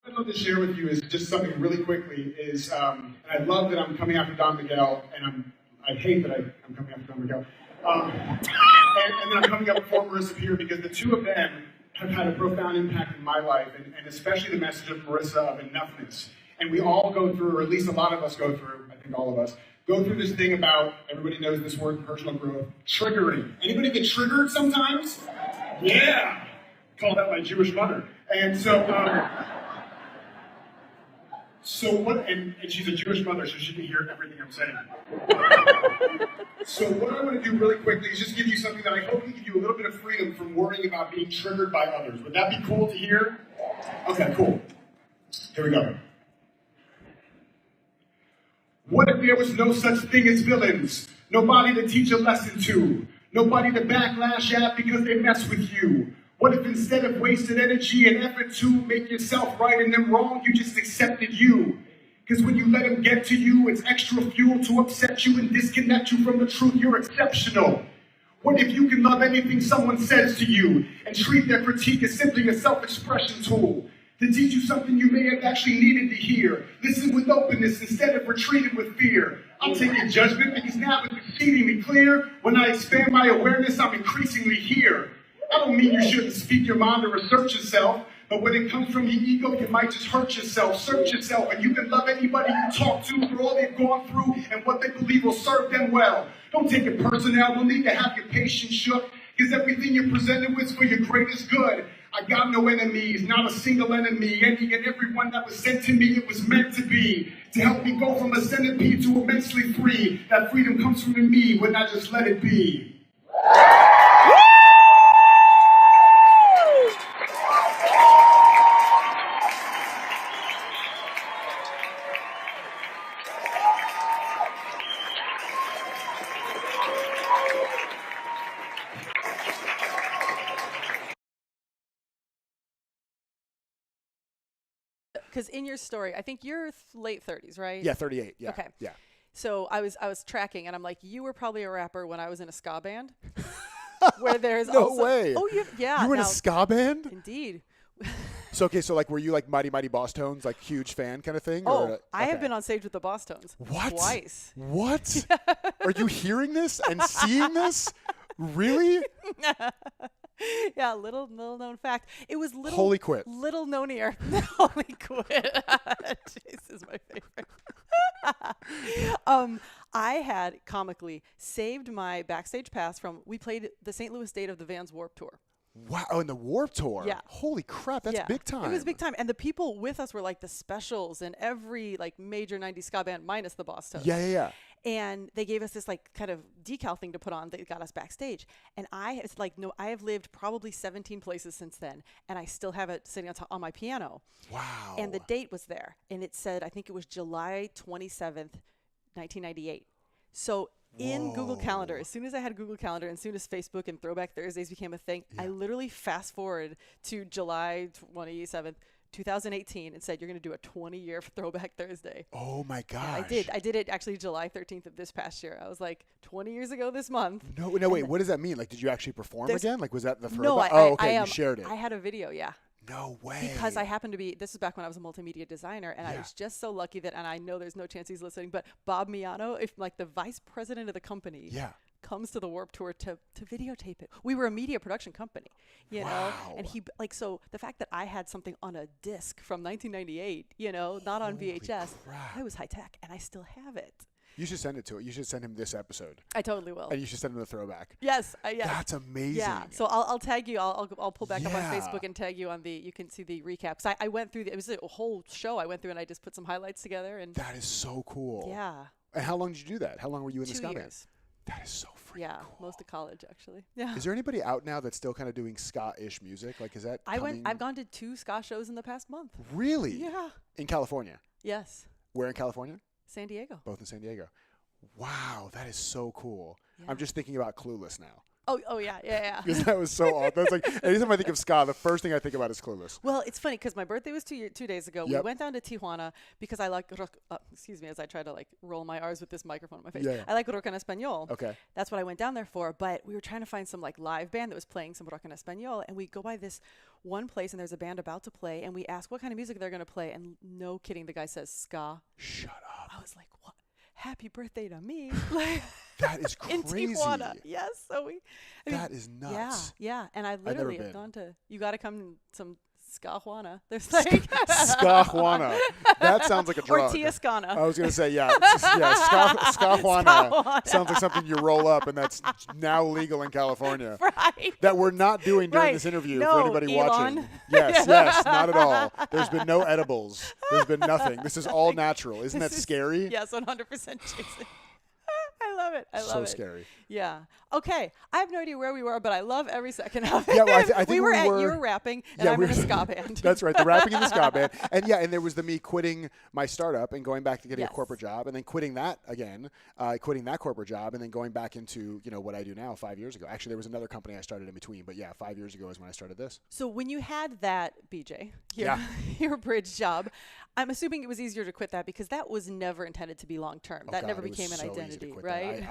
I'd love to share with you is just something really quickly. And I love that I'm coming after Don Miguel, and I hate that I'm coming after Don Miguel. And then I'm coming up before Marissa Peer, because the two of them have had a profound impact in my life, and especially the message of Marissa of enoughness. And we all go through, or at least a lot of us go through, I think all of us, go through this thing about, everybody knows this word, personal growth, triggering. Anybody get triggered sometimes? Yeah! Call that my Jewish mother. And so So what, and she's a Jewish mother, so she can hear everything I'm saying. So what I want to do really quickly is just give you something that I hope can give you a little bit of freedom from worrying about being triggered by others. Would that be cool to hear? Okay, cool. Here we go. What if there was no such thing as villains? Nobody to teach a lesson to. Nobody to backlash at because they mess with you. What if instead of wasted energy and effort to make yourself right and them wrong, you just accepted you? Because when you let them get to you, it's extra fuel to upset you and disconnect you from the truth. You're exceptional. What if you can love anything someone says to you and treat their critique as simply a self-expression tool to teach you something you may have actually needed to hear? Listen with openness instead of retreating with fear. I'll take your judgment because now it's exceedingly clear. When I expand my awareness, I'm increasingly here. I don't mean you shouldn't speak your mind or research yourself, but when it comes from your ego, you might just hurt yourself. Search yourself, and you can love anybody you talk to for all they've gone through and what they believe will serve them well. Don't take it personal. No need to have your patience shook, because everything you're presented with is for your greatest good. I got no enemies, not a single enemy. Any and everyone that was sent to me, it was meant to be. To help me go from a centipede to immensely free. That freedom comes from me when I just let it be. Because in your story, I think you're late 30s, right? Yeah, 38. Yeah. Okay. Yeah. So I was tracking, and I'm like, you were probably a rapper when I was in a ska band. Where there's No also, way. Oh, yeah. You were in a ska band? Indeed. So, okay, so like, were you like Mighty Bosstones, like huge fan kind of thing? Oh, or, I have been on stage with the Bosstones. What? Twice. What? Are you hearing this and seeing this? Really? Yeah, little known fact. It was little. Holy quit. Little knownier. Holy quit. This is my favorite. I had comically saved my backstage pass from. We played the St. Louis date of the Vans Warped Tour. Wow. Oh, in the Warped Tour. Yeah. Holy crap. That's big time. It was big time. And the people with us were like the Specials and every like major 90s ska band minus the Bosstones. Yeah. And they gave us this like kind of decal thing to put on that got us backstage. And I have lived probably 17 places since then, and I still have it sitting on my piano. Wow. And the date was there, and it said, I think it was July 27th, 1998. So in Google Calendar, as soon as I had Google Calendar, and as soon as Facebook and Throwback Thursdays became a thing, I literally fast forward to July 27th, 2018, and said, you're going to do a 20-year Throwback Thursday. Oh my gosh. And I did it actually July 13th of this past year. I was like, 20 years ago this month. No, wait, what does that mean? Like, did you actually perform again? Like, was that the No, throwback? You shared it. I had a video, yeah. No way. Because I happened to be, this is back when I was a multimedia designer, and I was just so lucky that, and I know there's no chance he's listening, but Bob Miano, if like the vice president of the company, comes to the Warped Tour to videotape it. We were a media production company, you know, and he like, so the fact that I had something on a disc from 1998, you know, not on VHS, I was high tech, and I still have it. You should send it to it. You should send him this episode. I totally will. And you should send him the throwback. Yes. That's amazing. Yeah. So I'll tag you. I'll pull back up on Facebook and tag you on you can see the recaps. I went through, it was a whole show I went through, and I just put some highlights together. And that is so cool. Yeah. And how long did you do that? How long were you in the ska 2 band? years. That is so freaking cool. Most of college, actually. Yeah. Is there anybody out now that's still kind of doing ska-ish music? Like, is that I've gone to 2 ska shows in the past month. Really? Yeah. In California? Yes. Where in California? San Diego. Both in San Diego. Wow, that is so cool. Yeah. I'm just thinking about Clueless now. Oh yeah. Because that was so awesome. That's like, anytime I think of ska, the first thing I think about is Clueless. Well, it's funny because my birthday was 2 days ago. Yep. We went down to Tijuana because I like excuse me as I try to like roll my R's with this microphone on my face. Yeah. I like rock en español. Okay. That's what I went down there for. But we were trying to find some like live band that was playing some rock en español, and we go by this one place and there's a band about to play, and we ask what kind of music they're going to play, and no kidding, the guy says ska. Shut up. I was like, what? Happy birthday to me. Like, that is crazy. In Tijuana. Yes. So that is nuts. Yeah. And I literally have gone to, you got to come some Ska Juana. There's like Ska Juana. That sounds like a drug. Or Tiascana. I was going to say, Scajuana sounds like something you roll up, and that's now legal in California. Right. That we're not doing during this interview no, for anybody Elon. watching. Yes, not at all. There's been no edibles. There's been nothing. This is all natural. Isn't that scary? Yes, 100% Jason. I love it. I love it. So scary. Yeah. Okay. I have no idea where we were, but I love every second of it. Yeah, well, I think you were rapping, and I'm in a ska band. That's right. The rapping in the ska band. And and there was me quitting my startup and going back to getting a corporate job, and then quitting that again, quitting that corporate job, and then going back into, what I do now 5 years ago. Actually, there was another company I started in between, but 5 years ago is when I started this. So when you had that, BJ, your bridge job, I'm assuming it was easier to quit that because that was never intended to be long term. That never became an identity, right?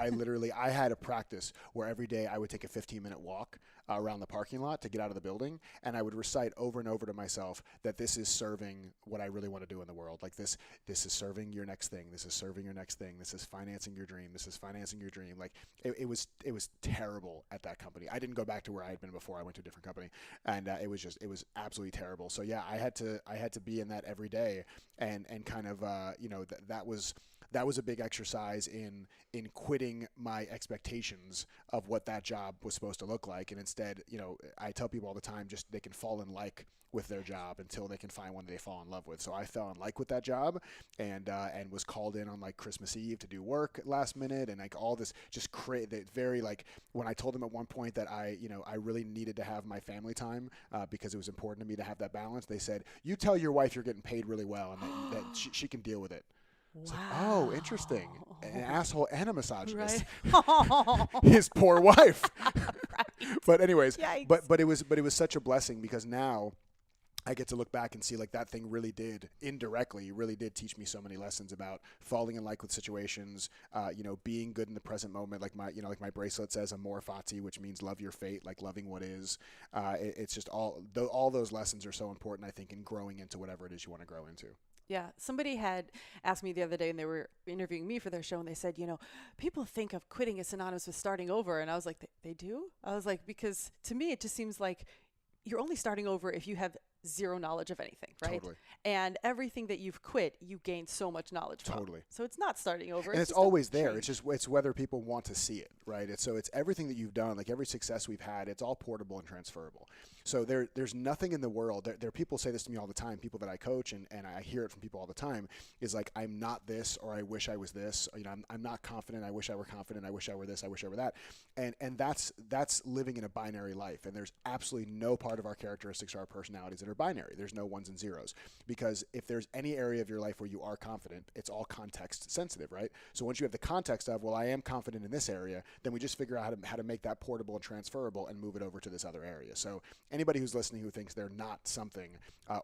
I had a practice where every day I would take a 15-minute walk around the parking lot to get out of the building, and I would recite over and over to myself that this is serving what I really want to do in the world. Like this is serving your next thing. This is serving your next thing. This is financing your dream. This is financing your dream. Like it was terrible at that company. I didn't go back to where I had been before. I went to a different company, and it was absolutely terrible. So I had to be in that every day, and kind of that was a big exercise in quitting my expectations of what that job was supposed to look like. And instead, I tell people all the time, just they can fall in like with their job until they can find one they fall in love with. So I fell in like with that job and was called in on like Christmas Eve to do work last minute. And like all this just very like when I told them at one point that I really needed to have my family time because it was important to me to have that balance. They said, you tell your wife you're getting paid really well and that she can deal with it. Wow. Like, oh, interesting. An asshole and a misogynist. Right. His poor wife. Right. But anyways, Yikes. but it was such a blessing because now I get to look back and see like that thing really did teach me so many lessons about falling in like with situations, being good in the present moment. Like my bracelet says amor fati, which means love your fate, like loving what is. It's just all those lessons are so important, I think, in growing into whatever it is you want to grow into. Yeah. Somebody had asked me the other day, and they were interviewing me for their show, and they said, people think of quitting as synonymous with starting over. And I was like, they do? I was like, because to me, it just seems like you're only starting over if you have zero knowledge of anything, right? Totally. And everything that you've quit, you gain so much knowledge from. Totally. So it's not starting over. And it's always there. It's whether people want to see it, right? It's everything that you've done, like every success we've had, it's all portable and transferable. So there's nothing in the world. There are people say this to me all the time, people that I coach, and I hear it from people all the time, is like, I'm not this, or I wish I was this. I'm not confident. I wish I were confident. I wish I were this. I wish I were that. And that's living in a binary life. And there's absolutely no part of our characteristics or our personalities that are binary. There's no ones and zeros. Because if there's any area of your life where you are confident, it's all context sensitive, right? So once you have the context of, well, I am confident in this area, then we just figure out how to make that portable and transferable and move it over to this other area. So anybody who's listening who thinks they're not something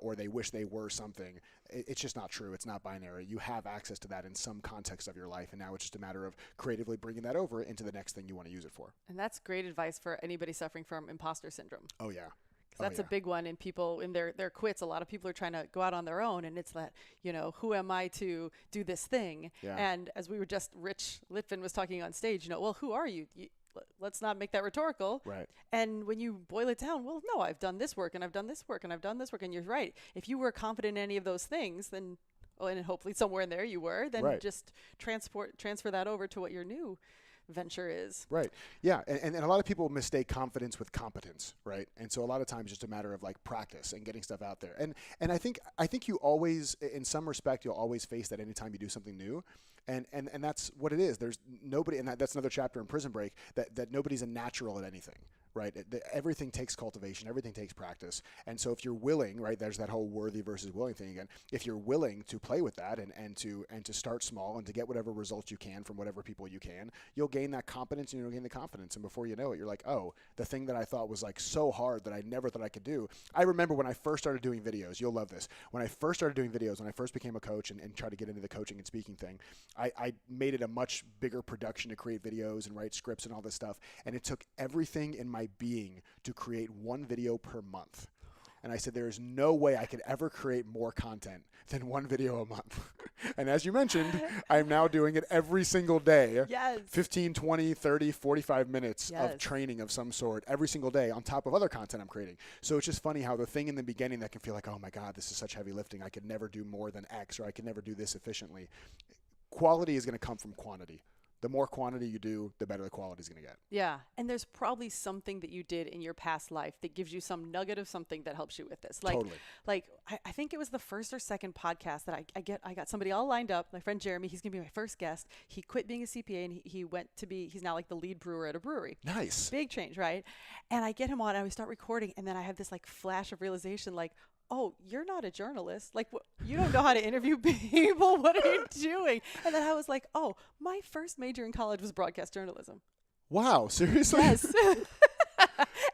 or they wish they were something, it's just not true. It's not binary. You have access to that in some context of your life, and now it's just a matter of creatively bringing that over into the next thing you want to use it for. And that's great advice for anybody suffering from imposter syndrome. Oh, yeah. That's a big one in people in their quits. A lot of people are trying to go out on their own, and it's that, who am I to do this thing? Yeah. And as we were just, Rich Litvin was talking on stage, well, who are you? Let's not make that rhetorical. Right. And when you boil it down, well, no, I've done this work and I've done this work and I've done this work. And you're right. If you were confident in any of those things, then, and hopefully somewhere in there you were, then just transfer that over to what your new venture is. Right. Yeah. And a lot of people mistake confidence with competence, right? And so a lot of times it's just a matter of like practice and getting stuff out there. And I think you always, in some respect, you'll always face that anytime you do something new. And that's what it is. There's nobody, and that's another chapter in Prison Break, that nobody's a natural at anything, right? Everything takes cultivation, everything takes practice. And so if you're willing, right, there's that whole worthy versus willing thing again. If you're willing to play with that and to start small and to get whatever results you can from whatever people you can, you'll gain that competence and you'll gain the confidence. And before you know it, you're like, oh, the thing that I thought was like so hard that I never thought I could do. I remember when I first started doing videos, you'll love this. When I first started doing videos, when I first became a coach and tried to get into the coaching and speaking thing, I made it a much bigger production to create videos and write scripts and all this stuff. And it took everything in my being to create one video per month. And I said, there is no way I could ever create more content than one video a month. And as you mentioned, I'm now doing it every single day. Yes. 15, 20, 30, 45 minutes Yes. of training of some sort every single day on top of other content I'm creating. So it's just funny how the thing in the beginning that can feel like, oh my God, this is such heavy lifting. I could never do more than X, or I could never do this efficiently. Quality is going to come from quantity. The more quantity you do, the better the quality is going to get. Yeah. And there's probably something that you did in your past life that gives you some nugget of something that helps you with this. Like, Totally. Like I think it was the first or second podcast that I got somebody all lined up. My friend Jeremy, he's going to be my first guest. He quit being a CPA and he's now like the lead brewer at a brewery. Nice. Big change, right? And I get him on and we start recording. And then I have this like flash of realization, like, oh, you're not a journalist. Like, you don't know how to interview people. What are you doing? And then I was like, oh, my first major in college was broadcast journalism. Wow. Seriously? Yes.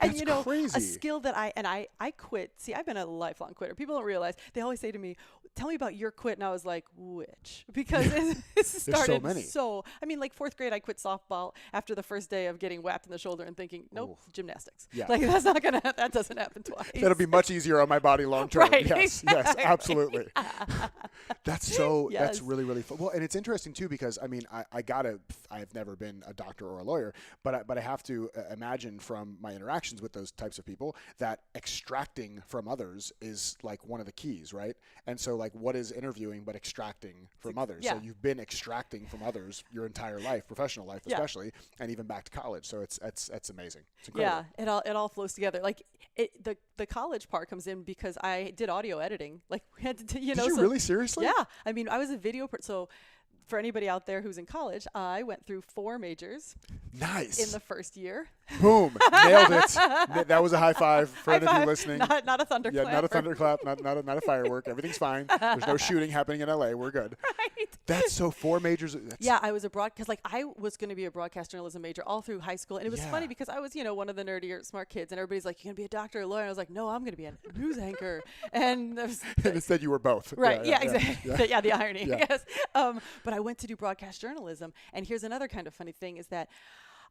And That's you know, crazy. a skill that I quit. See, I've been a lifelong quitter. People don't realize. They always say to me, tell me about your quit. And I was like, which? Because it started so many. I mean, like 4th grade, I quit softball after the first day of getting whacked in the shoulder and thinking, nope, gymnastics. Yeah. Like that doesn't happen twice. That'll be much easier on my body long term. Right, Yes, exactly. yes, absolutely. That's Yes. really, really fun. Well, and it's interesting too, because I mean, I've never been a doctor or a lawyer, but I have to imagine from my interactions with those types of people that extracting from others is like one of the keys, right? And so like, what is interviewing but extracting from others? Yeah. So you've been extracting from others your entire life, professional life especially, and even back to college. So it's amazing. It's incredible. Yeah, it all flows together. Like the college part comes in because I did audio editing. Like we had to, Did you really? Seriously? Yeah, I mean, I was a video. So for anybody out there who's in college, I went through 4 majors. Nice. In the first year. Boom. Nailed it. That was a high five for High any of you five. listening. Not a thunderclap. Yeah, not a thunderclap, not a firework. Everything's fine. There's no shooting happening in LA. We're good. Right. That's so 4 majors. Yeah, I was because like I was going to be a broadcast journalism major all through high school. And it was Yeah. funny because I was, one of the nerdier smart kids. And everybody's like, you're going to be a doctor or a lawyer. And I was like, no, I'm going to be a news anchor. And And instead you were both. Right. Yeah, exactly. Yeah. The irony. Yeah. Yes. But I went to do broadcast journalism. And here's another kind of funny thing is that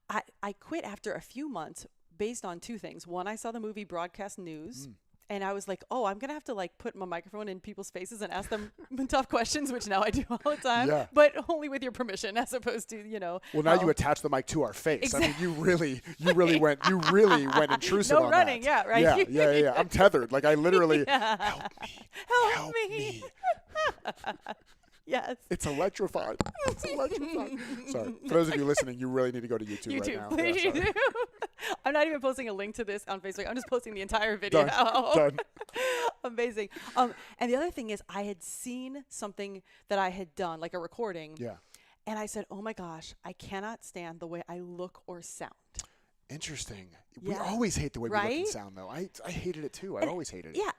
I quit after a few months based on 2 things. One, I saw the movie Broadcast News. And I was like, oh, I'm going to have to like put my microphone in people's faces and ask them tough questions, which now I do all the time, Yeah. but only with your permission as opposed to, Well, now you attach the mic to our face. Exactly. I mean, you really went intrusive No on running, that. yeah, right. Yeah. I'm tethered. Like I literally, Yeah. help me. Yes. It's electrifying. It's electrifying. Sorry. For those of you listening, you really need to go to YouTube right now. Please Yeah, sorry. do. I'm not even posting a link to this on Facebook. I'm just posting the entire video. Done. Amazing. And the other thing is I had seen something that I had done, like a recording. Yeah. And I said, oh my gosh, I cannot stand the way I look or sound. Interesting. Yeah. We always hate the way we look and Right? sound, though. I hated it too. I always hated it. Yeah.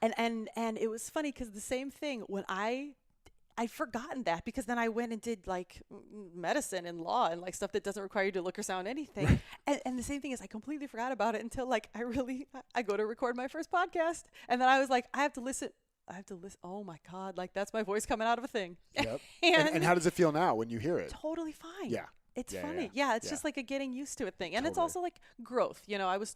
And it was funny because the same thing when I'd forgotten that because then I went and did like medicine and law and like stuff that doesn't require you to look or sound anything. And the same thing is I completely forgot about it until like I go to record my first podcast. And then I was like, I have to listen. Oh my God. Like that's my voice coming out of a thing. Yep. and And how does it feel now when you hear it? totally fine. Yeah. It's Yeah, funny. yeah, Yeah, it's yeah. just like a getting used to it thing. And it's Totally. also like growth. I was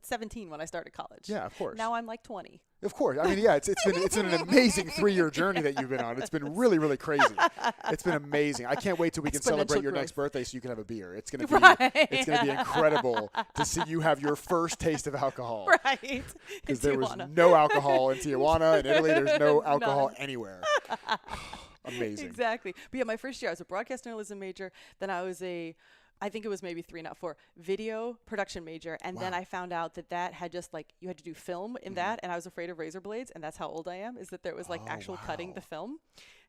17 when I started college. Yeah, of course. Now I'm like 20. Of course. I mean, yeah, it's been an amazing 3-year journey that you've been on. It's been really, really crazy. It's been amazing. I can't wait till we can celebrate Exponential your growth. next birthday so you can have a beer. It's gonna be Right. it's gonna be incredible to see you have your first taste of alcohol. Right. Because there was no alcohol in Tijuana. In Italy, there's no alcohol None. anywhere. Amazing. Exactly. But yeah, my first year I was a broadcast journalism major. Then I was I think it was maybe 3, not 4, video production major. And then Wow. I found out that had just like, you had to do film in that. And I was afraid of razor blades. And that's how old I am, is that there was like Oh, actual cutting wow. the film.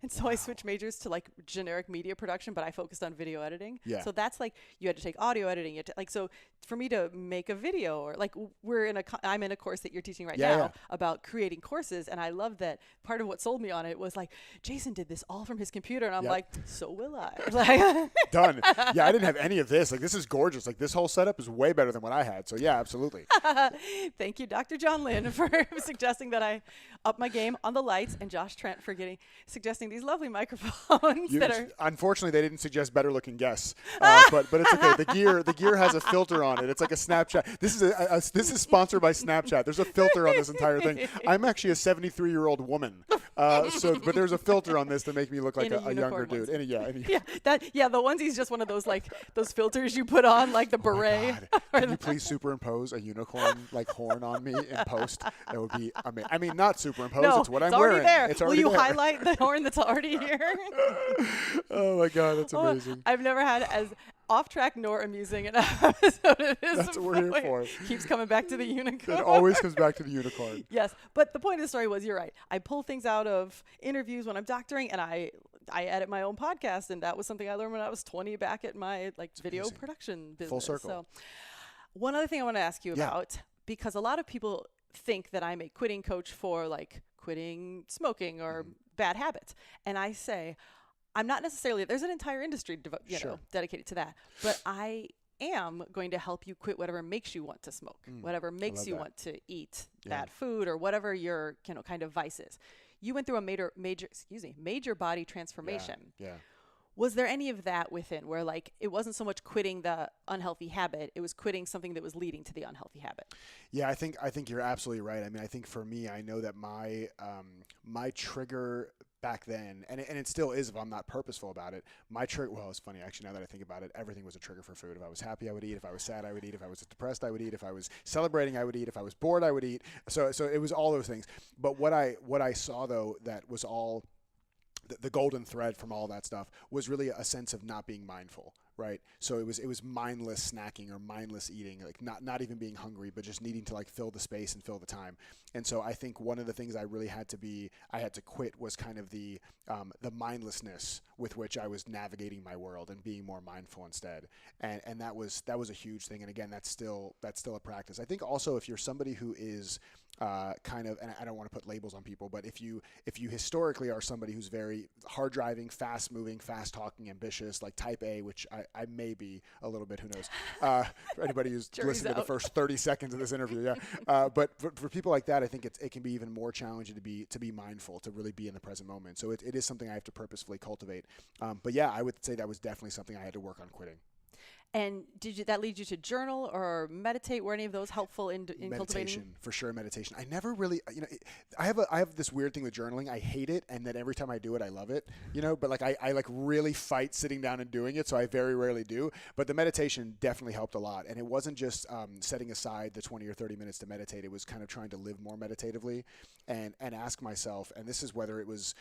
And so I switched majors to like generic media production, but I focused on video editing. Yeah. So that's like, you had to take audio editing. You had to, like, so for me to make a video or like I'm in a course that you're teaching right Yeah, now yeah. about creating courses. And I love that part of what sold me on it was like, Jason did this all from his computer. And I'm Yep. like, so will I. Like, Done. Yeah, I didn't have any of this. Like, this is gorgeous. Like, this whole setup is way better than what I had. So, yeah, absolutely. Thank you, Dr. John Lynn, for suggesting that I up my game on the lights, and Josh Trent for suggesting these lovely microphones that are. Unfortunately, they didn't suggest better looking guests, but it's okay. The gear has a filter on it. It's like a Snapchat. This is sponsored by Snapchat. There's a filter on this entire thing. I'm actually a 73-year-old woman, but there's a filter on this to make me look like a younger dude. The onesie's just one of those those filters you put on like the beret. Can you please superimpose a unicorn like horn on me in post? That would be amazing. I mean, not superimpose. No, it's what I'm already wearing. There. It's already Will you there. highlight the horn that's already here? Oh my God, that's amazing. I've never had as off-track nor amusing an episode of this. That's what we're here for. Keeps coming back to the unicorn. It always comes back to the unicorn. Yes, but the point of the story was, you're right. I pull things out of interviews when I'm doctoring, and I edit my own podcast, and that was something I learned when I was 20 back at my video amazing. Production business. Full circle. So, one other thing I want to ask you about, because a lot of people think that I'm a quitting coach for quitting smoking or bad habits, and I say I'm not necessarily. There's an entire industry dedicated to that, but I am going to help you quit whatever makes you want to smoke, whatever makes you want to eat that food, or whatever your kind of vice is. You went through a major body transformation. Yeah. Was there any of that within where it wasn't so much quitting the unhealthy habit, it was quitting something that was leading to the unhealthy habit? Yeah, I think you're absolutely right. I mean, I think for me, I know that my trigger back then, and it still is if I'm not purposeful about it, my trigger, well, it's funny actually now that I think about it, everything was a trigger for food. If I was happy, I would eat. If I was sad, I would eat. If I was depressed, I would eat. If I was celebrating, I would eat. If I was bored, I would eat. So it was all those things. But what I saw though, that was all the golden thread from all that stuff was really a sense of not being mindful, right? So it was mindless snacking or mindless eating, not even being hungry, but just needing to fill the space and fill the time. And so I think one of the things I really had to quit was kind of the mindlessness with which I was navigating my world and being more mindful instead. And that was a huge thing. And again, that's still a practice. I think also if you're somebody who is kind of, and I don't want to put labels on people, but if you historically are somebody who's very hard driving, fast moving, fast talking, ambitious, like type A, which I may be a little bit, who knows, for anybody who's listened to the first 30 seconds of this interview. Yeah. But for people like that, I think it can be even more challenging to be mindful, to really be in the present moment. So it is something I have to purposefully cultivate. But yeah, I would say that was definitely something I had to work on quitting. And did that lead you to journal or meditate? Were any of those helpful in cultivating? Meditation, for sure. Meditation. I never really, I have this weird thing with journaling. I hate it, and then every time I do it, I love it. But I really fight sitting down and doing it, so I very rarely do. But the meditation definitely helped a lot, and it wasn't just setting aside the 20 or 30 minutes to meditate. It was kind of trying to live more meditatively, and ask myself, and this is whether it was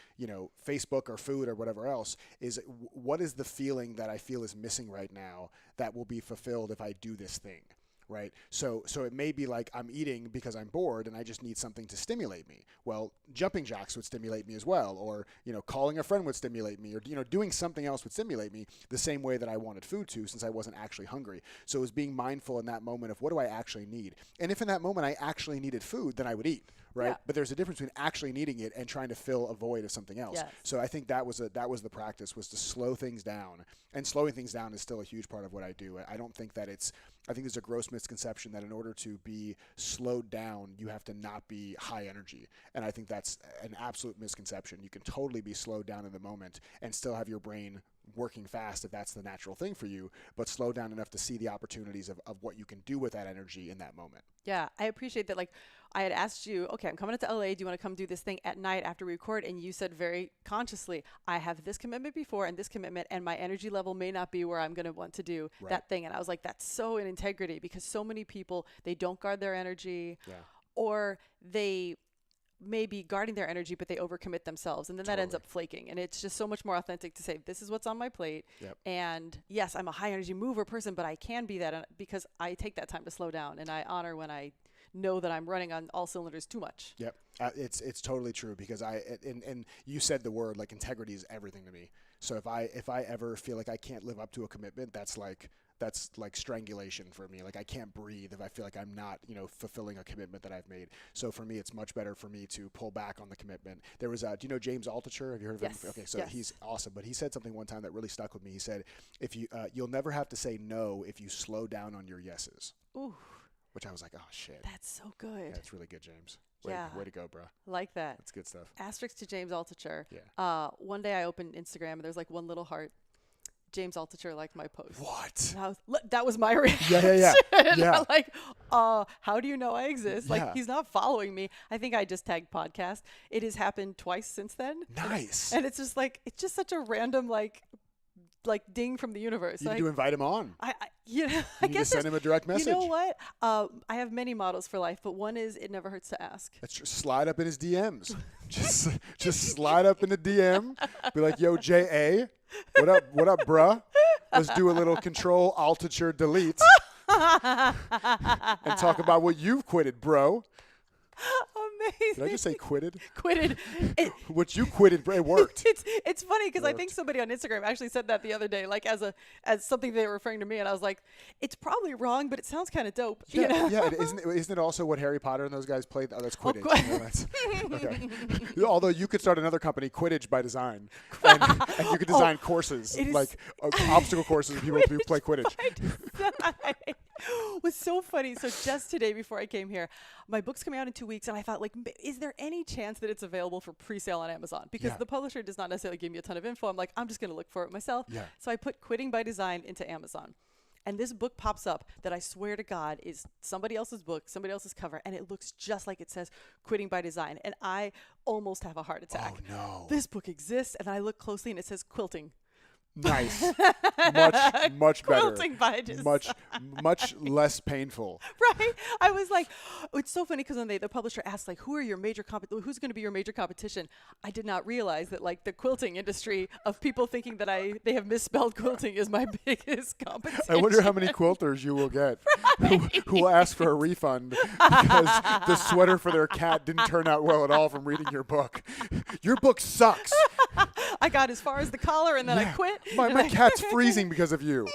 Facebook or food or whatever else, is what is the feeling that I feel is missing right now that will be fulfilled if I do this thing, right? So it may be like I'm eating because I'm bored and I just need something to stimulate me. Well, jumping jacks would stimulate me as well, or calling a friend would stimulate me, or doing something else would stimulate me the same way that I wanted food to, since I wasn't actually hungry. So it was being mindful in that moment of what do I actually need, and if in that moment I actually needed food, then I would eat. Right. Yeah. But there's a difference between actually needing it and trying to fill a void of something else. Yes. So I think that was the practice, was to slow things down, and slowing things down is still a huge part of what I do. I don't think that I think there's a gross misconception that in order to be slowed down, you have to not be high energy. And I think that's an absolute misconception. You can totally be slowed down in the moment and still have your brain working fast if that's the natural thing for you, but slow down enough to see the opportunities of what you can do with that energy in that moment. Yeah, I appreciate that. I had asked you, okay, I'm coming to LA. Do you want to come do this thing at night after we record? And you said very consciously, I have this commitment before and this commitment, and my energy level may not be where I'm going to want to do that thing. And I was like, that's so in integrity, because so many people, they don't guard their energy, or they may be guarding their energy, but they overcommit themselves, and then that ends up flaking. And it's just so much more authentic to say, this is what's on my plate. Yep. And yes, I'm a high energy mover person, but I can be that because I take that time to slow down, and I honor when I know that I'm running on all cylinders too much. Yep. It's totally true, because and you said the word, integrity is everything to me. So if I ever feel like I can't live up to a commitment, that's like strangulation for me. I can't breathe if I feel like I'm not, fulfilling a commitment that I've made. So for me, it's much better for me to pull back on the commitment. There was do you know James Altucher? Have you heard of him? Okay, so he's awesome. But he said something one time that really stuck with me. He said, if you'll never have to say no if you slow down on your yeses. Ooh. Which I was like, oh shit. That's so good. Yeah, it's really good, James. Way to go, bro. Like that. That's good stuff. Asterisk to James Altucher. Yeah. One day I opened Instagram and there's like one little heart. James Altucher liked my post. What? That was my reaction. Yeah. I'm like, how do you know I exist? Yeah. Like, he's not following me. I think I just tagged podcast. It has happened twice since then. Nice. And it's just like, it's just such a random, like ding from the universe. You need to invite him on. I You I need guess to send him a direct message. You know what? I have many models for life, but one is it never hurts to ask. That's slide up in his DMs. just slide up in the DM. Be like, yo, J.A., what up, bruh? Let's do a little control, Altucher, delete. And talk about what you've quitted, bro. Amazing. Did I just say quitted? Quitted. What you quitted, bro, it worked. It's funny because I think somebody on Instagram actually said that the other day, like as something they were referring to me, and I was like, it's probably wrong, but it sounds kind of dope. Yeah, you know? yeah. Isn't it also what Harry Potter and those guys played? Oh, that's Quidditch. No, that's, okay. Although you could start another company, Quidditch by Design, and you could design courses like obstacle courses. People who play Quidditch. It was so funny. So just today before I came here, my book's coming out in 2 weeks, and I thought, like, is there any chance that it's available for pre-sale on Amazon? Because the publisher does not necessarily give me a ton of info. I'm like, I'm just going to look for it myself. Yeah. So I put Quitting by Design into Amazon. And this book pops up that I swear to God is somebody else's book, somebody else's cover, and it looks just like it says Quitting by Design. And I almost have a heart attack. Oh, no. This book exists, and I look closely, and it says quilting. Nice. Much better. Quilting by Design. Much less painful. Right? I was like, it's so funny because when the publisher asked, like, who's going to be your major competition? I did not realize that, like, the quilting industry of people thinking that they have misspelled quilting is my biggest competition. I wonder how many quilters you will get who will ask for a refund because the sweater for their cat didn't turn out well at all from reading your book. Your book sucks. I got as far as the collar and then I quit. My cat's freezing because of you.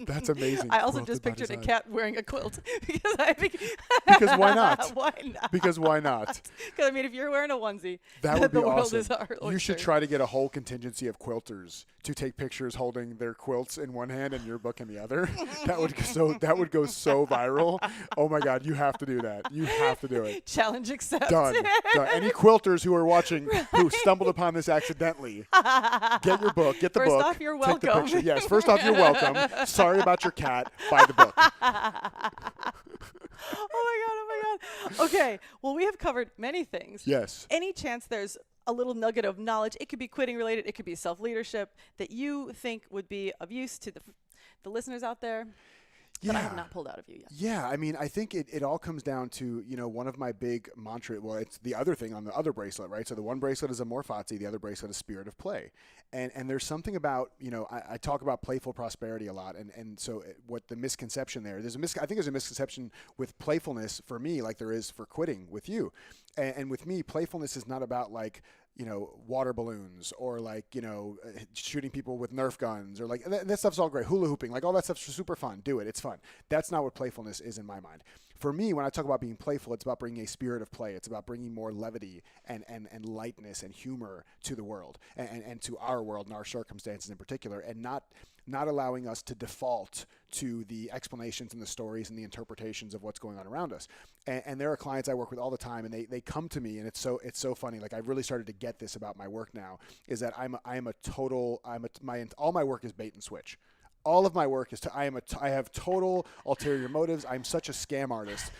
That's amazing. I also just pictured a cat wearing a quilt because I think because why not? Why not? Because why not? Because I mean, if you're wearing a onesie, that would be the world awesome. is our oyster. You should try to get a whole contingency of quilters to take pictures holding their quilts in one hand and your book in the other. That would go so viral. Oh my God, you have to do that. You have to do it. Challenge accepted. Done. Any quilters who are watching who stumbled upon this accidentally, get your book. Get the book. First off, you're welcome. Take the picture. Yes. First off, you're welcome. Sorry about your cat. Buy the book. Oh my God. Okay. Well, we have covered many things. Yes. Any chance there's a little nugget of knowledge, it could be quitting related, it could be self-leadership, that you think would be of use to the listeners out there that I have not pulled out of you yet? Yeah, I mean, I think it all comes down to, one of my big mantra, well, it's the other thing on the other bracelet, right? So the one bracelet is Amor Fati, the other bracelet is Spirit of Play. And there's something about, I talk about playful prosperity a lot. And so what the misconception there, I think there's a misconception with playfulness for me, like there is for quitting with you. And with me, playfulness is not about like, water balloons or like, shooting people with Nerf guns or like, that stuff's all great. Hula hooping, like all that stuff's super fun. Do it. It's fun. That's not what playfulness is in my mind. For me, when I talk about being playful, it's about bringing a spirit of play. It's about bringing more levity and lightness and humor to the world and to our world and our circumstances in particular, and not allowing us to default to the explanations and the stories and the interpretations of what's going on around us. And there are clients I work with all the time, and they come to me, and it's so funny. Like I've really started to get this about my work now, is that all my work is bait and switch. All of my work is I have total ulterior motives. I'm such a scam artist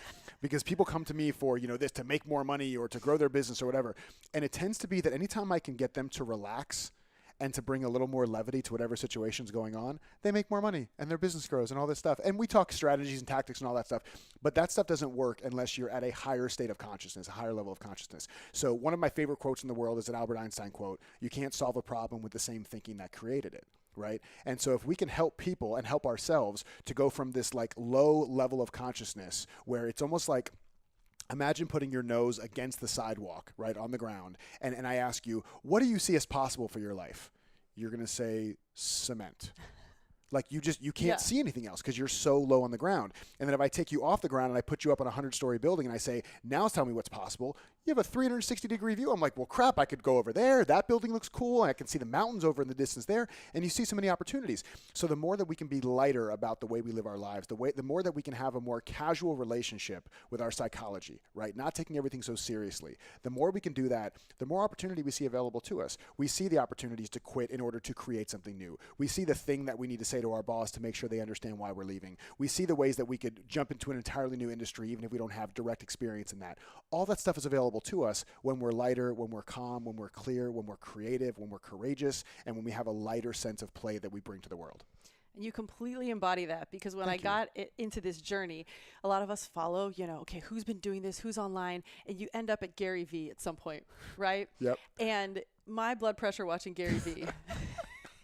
because people come to me for, this to make more money or to grow their business or whatever. And it tends to be that anytime I can get them to relax and to bring a little more levity to whatever situation's going on, they make more money and their business grows and all this stuff. And we talk strategies and tactics and all that stuff, but that stuff doesn't work unless you're at a higher state of consciousness, a higher level of consciousness. So one of my favorite quotes in the world is an Albert Einstein quote: "You can't solve a problem with the same thinking that created it." Right? And so if we can help people and help ourselves to go from this like low level of consciousness where it's almost like, imagine putting your nose against the sidewalk, right, on the ground, and I ask you, what do you see as possible for your life? You're going to say cement. Like you can't see anything else because you're so low on the ground. And then if I take you off the ground and I put you up on a 100-story building and I say, now tell me what's possible, You have a 360-degree view. I'm like, well, crap, I could go over there. That building looks cool. And I can see the mountains over in the distance there. And you see so many opportunities. So the more that we can be lighter about the way we live our lives, the more that we can have a more casual relationship with our psychology, right? Not taking everything so seriously. The more we can do that, the more opportunity we see available to us. We see the opportunities to quit in order to create something new. We see the thing that we need to say to our boss to make sure they understand why we're leaving. We see the ways that we could jump into an entirely new industry, even if we don't have direct experience in that. All that stuff is available to us when we're lighter, when we're calm, when we're clear, when we're creative, when we're courageous, and when we have a lighter sense of play that we bring to the world. And you completely embody that, because when I got into this journey, a lot of us follow, okay, who's been doing this, who's online, and you end up at Gary Vee at some point, right? Yep. And my blood pressure watching Gary Vee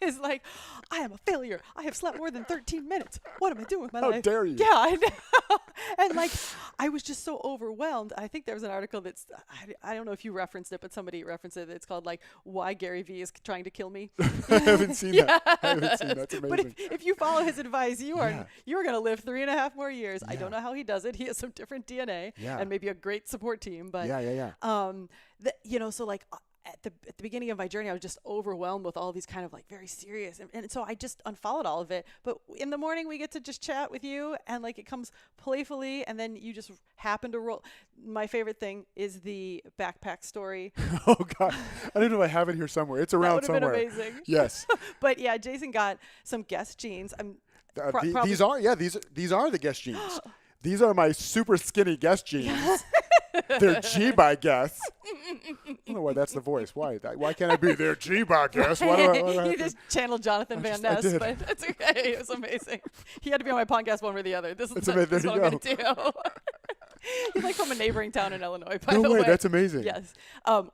is like, I am a failure. I have slept more than 13 minutes. What am I doing with my life? How dare you? Yeah, I know. And like, I was just so overwhelmed. I think there was an article that's, I don't know if you referenced it, but somebody referenced it. It's called like, Why Gary Vee is Trying to Kill Me. I haven't seen that. I haven't seen that. That's amazing. But if you follow his advice, you are going to live 3.5 more years. I don't know how he does it. He has some different DNA and maybe a great support team. But so like, at the beginning of my journey, I was just overwhelmed with all these kind of like very serious. And so I just unfollowed all of it. But in the morning, we get to just chat with you, and like it comes playfully, and then you just happen to roll. My favorite thing is the backpack story. Oh, God. I don't know if I have it here somewhere. It's around somewhere. That would have been amazing. Yes. But yeah, Jason got some Guess jeans. These are the Guess jeans. These are my super skinny Guess jeans. They're G by Guess. I don't know why that's the voice. Why can't I be there G by Guess? You just channeled Jonathan Van Ness, but that's okay. It was amazing. He had to be on my podcast one or the other. This is what I'm going to do. He's like from a neighboring town in Illinois, by the way. No way, that's amazing. Yes.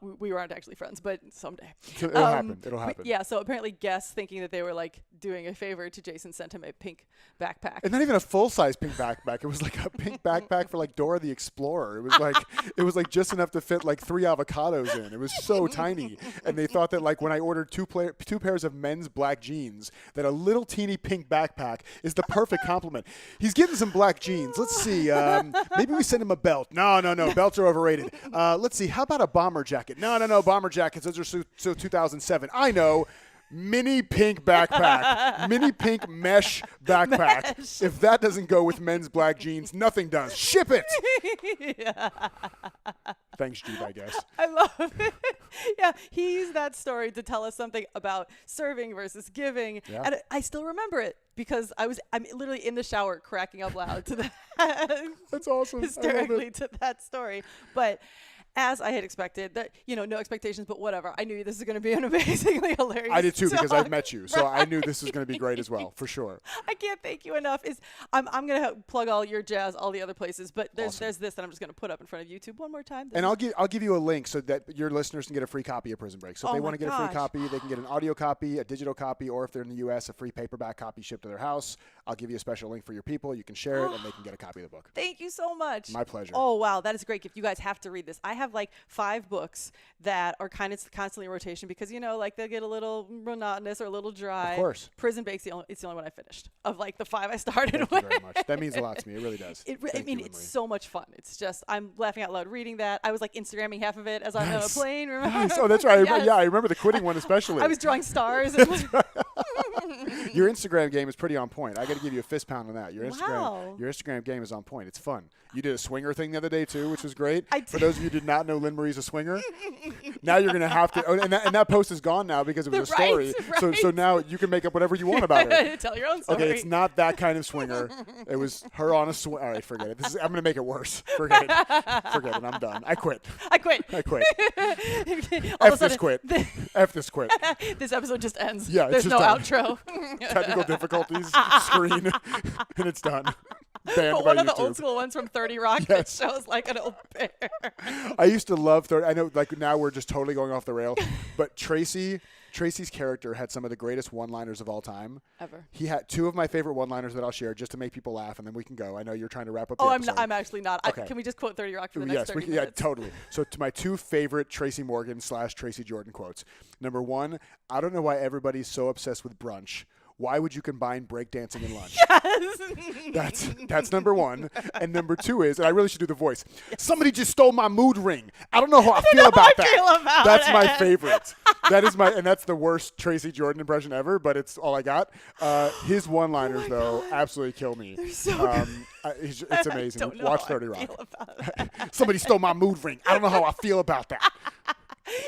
We weren't actually friends, but someday. So it'll happen. It'll happen. Yeah, so apparently Guess, thinking that they were like doing a favor to Jason, sent him a pink backpack. And not even a full-size pink backpack. It was like a pink backpack for like Dora the Explorer. It was like just enough to fit like 3 avocados in. It was so tiny. And they thought that like when I ordered two pairs of men's black jeans, that a little teeny pink backpack is the perfect complement. He's getting some black jeans. Let's see. Maybe we send him a belt. No. Belts are overrated. Let's see. How about a bomber jacket? No. Bomber jackets. Those are so 2007. I know. Mini pink backpack. Mini pink mesh backpack. Mesh. If that doesn't go with men's black jeans, nothing does. Ship it. Yeah. Thanks, Jeep, I guess. I love it. Yeah, he used that story to tell us something about serving versus giving. Yeah. And I still remember it because I'm literally in the shower cracking up loud to that. That's awesome. Hysterically to that story. But as I had expected, that no expectations, but whatever. I knew this is going to be an amazingly hilarious I did too, talk. because I've met you, so I knew this was going to be great as well, for sure. I can't thank you enough. I'm going to plug all your jazz, all the other places, but there's this that I'm just going to put up in front of YouTube one more time. And I'll give you a link so that your listeners can get a free copy of Prison Break. So if they want to get a free copy, they can get an audio copy, a digital copy, or if they're in the U.S., a free paperback copy shipped to their house. I'll give you a special link for your people. You can share it, and they can get a copy of the book. Thank you so much. My pleasure. Oh, wow. That is a great gift. You guys have to read this. I have like 5 books that are kind of constantly in rotation because, like they'll get a little monotonous or a little dry. Of course. Prison Break's it's the only one I finished of like the 5 I started with. Thank you very much. That means a lot to me. It really does. It's so much fun. It's just, I'm laughing out loud reading that. I was like Instagramming half of it as I'm on a plane. Remember? Nice. Oh, that's right. Yes. I remember the quitting one especially. I was drawing stars. Your Instagram game is pretty on point. I got to give you a fist pound on that. Your Instagram game is on point. It's fun. You did a swinger thing the other day too, which was great. For those of you who did not know, Lynn Marie's a swinger. Now you're going to have to, and that post is gone now because it was a story. Right. So now you can make up whatever you want about it. Tell your own story. Okay, it's not that kind of swinger. It was her on a swing. All right, forget it. I'm going to make it worse. Forget it. I'm done. I quit. F this quit. F this quit. This episode just ends. Yeah, there's no done. Outro. Technical difficulties. Screen. And it's done. But one of the old school ones from 30 Rock that shows like an old bear. I used to love 30. I know, like now we're just totally going off the rail. But Tracy's character had some of the greatest one-liners of all time. Ever. He had 2 of my favorite one-liners that I'll share just to make people laugh, and then we can go. I know you're trying to wrap up the episode. I'm actually not. Okay. Can we just quote 30 Rock for the next 30 minutes? Yeah, totally. So to my 2 favorite Tracy Morgan / Tracy Jordan quotes. Number 1, I don't know why everybody's so obsessed with brunch Why would you combine breakdancing and lunch? Yes. That's number one. And number two is, and I really should do the voice. Somebody just stole my mood ring. I don't know how I feel about that. That's my favorite. And that's the worst Tracy Jordan impression ever, but it's all I got. His one-liners, though, absolutely kill me. They're so good. It's amazing. Don't know Watch how 30 I Rock. feel about Somebody stole my mood ring. I don't know how I feel about that.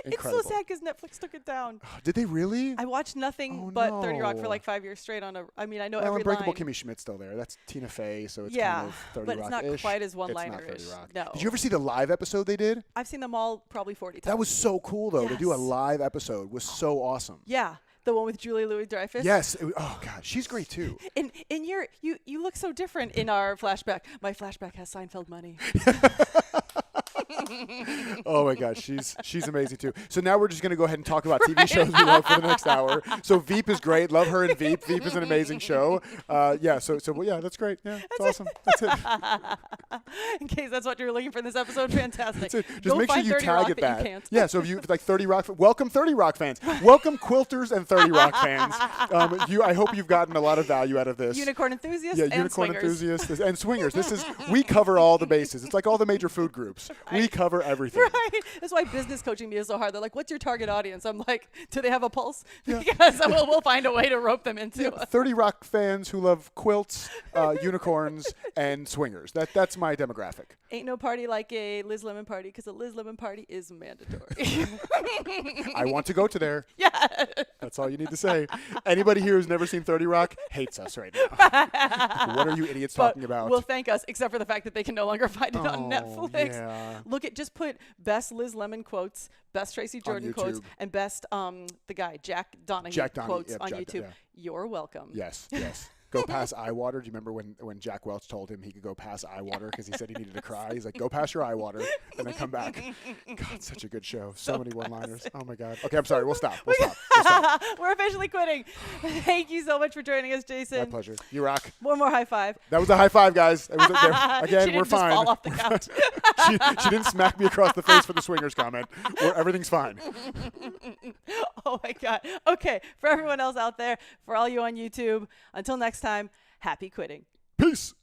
Incredible. It's so sad because Netflix took it down. Did they really? I watched nothing but 30 Rock for like 5 years straight I know Well, every Unbreakable line. Kimmy Schmidt's still there. That's Tina Fey, so it's Yeah, kind of 30 but it's not Rock-ish. quite as It's not one-liner-ish. 30 Rock. No. Did you ever see the live episode they did? I've seen them all probably 40 times. That was so cool, though. To do a Yes. live episode was so awesome. Yeah, the one with Julie Louis-Dreyfus. Yes. Oh, God. She's great, too. In you look so different in our flashback. My flashback has Seinfeld money. Oh my gosh, she's amazing too. So now we're just going to go ahead and talk about TV shows we love for the next hour. So Veep is great. Love her in Veep. Veep is an amazing show. Yeah. So well, yeah, that's great. Yeah, it's awesome. That's it. In case that's what you're looking for in this episode, fantastic. That's it. Just Go make sure find you 30 tag Rock it that back. you can't. Yeah. So if you like 30 Rock, welcome 30 Rock fans. Welcome quilters and 30 Rock fans. I hope you've gotten a lot of value out of this. Unicorn enthusiasts Yeah, and unicorn swingers. enthusiasts and swingers. We cover all the bases. It's like all the major food groups. We cover everything. Right. That's why business coaching me is so hard. They're like, "What's your target audience?" I'm like, "Do they have a pulse?" Because we'll find a way to rope them into. 30 Rock fans who love quilts, unicorns, and swingers. That's my demographic. Ain't no party like a Liz Lemon party because a Liz Lemon party is mandatory. I want to go to there. Yeah. That's all you need to say. Anybody here who's never seen 30 Rock hates us right now. What are you idiots talking about? Will thank us, except for the fact that they can no longer find it on Netflix. Yeah. Just put best Liz Lemon quotes, best Tracy Jordan quotes, YouTube. and best the guy Jack Donaghy quotes on YouTube. Yeah. You're welcome. Yes. Go past eye water. Do you remember when Jack Welch told him he could go past eye water because he said he needed to cry? He's like, go past your eye water and then come back. God, such a good show. So many one-liners. Oh my God. Okay, I'm sorry. We'll stop. We're officially quitting. Thank you so much for joining us, Jason. My pleasure. You rock. One more high five. That was a high five, guys. Again, She we're didn't fine. just fall off the couch. she didn't smack me across the face for the swingers comment. Everything's fine. Oh my God. Okay, for everyone else out there, for all you on YouTube, until next time, happy quitting. Peace.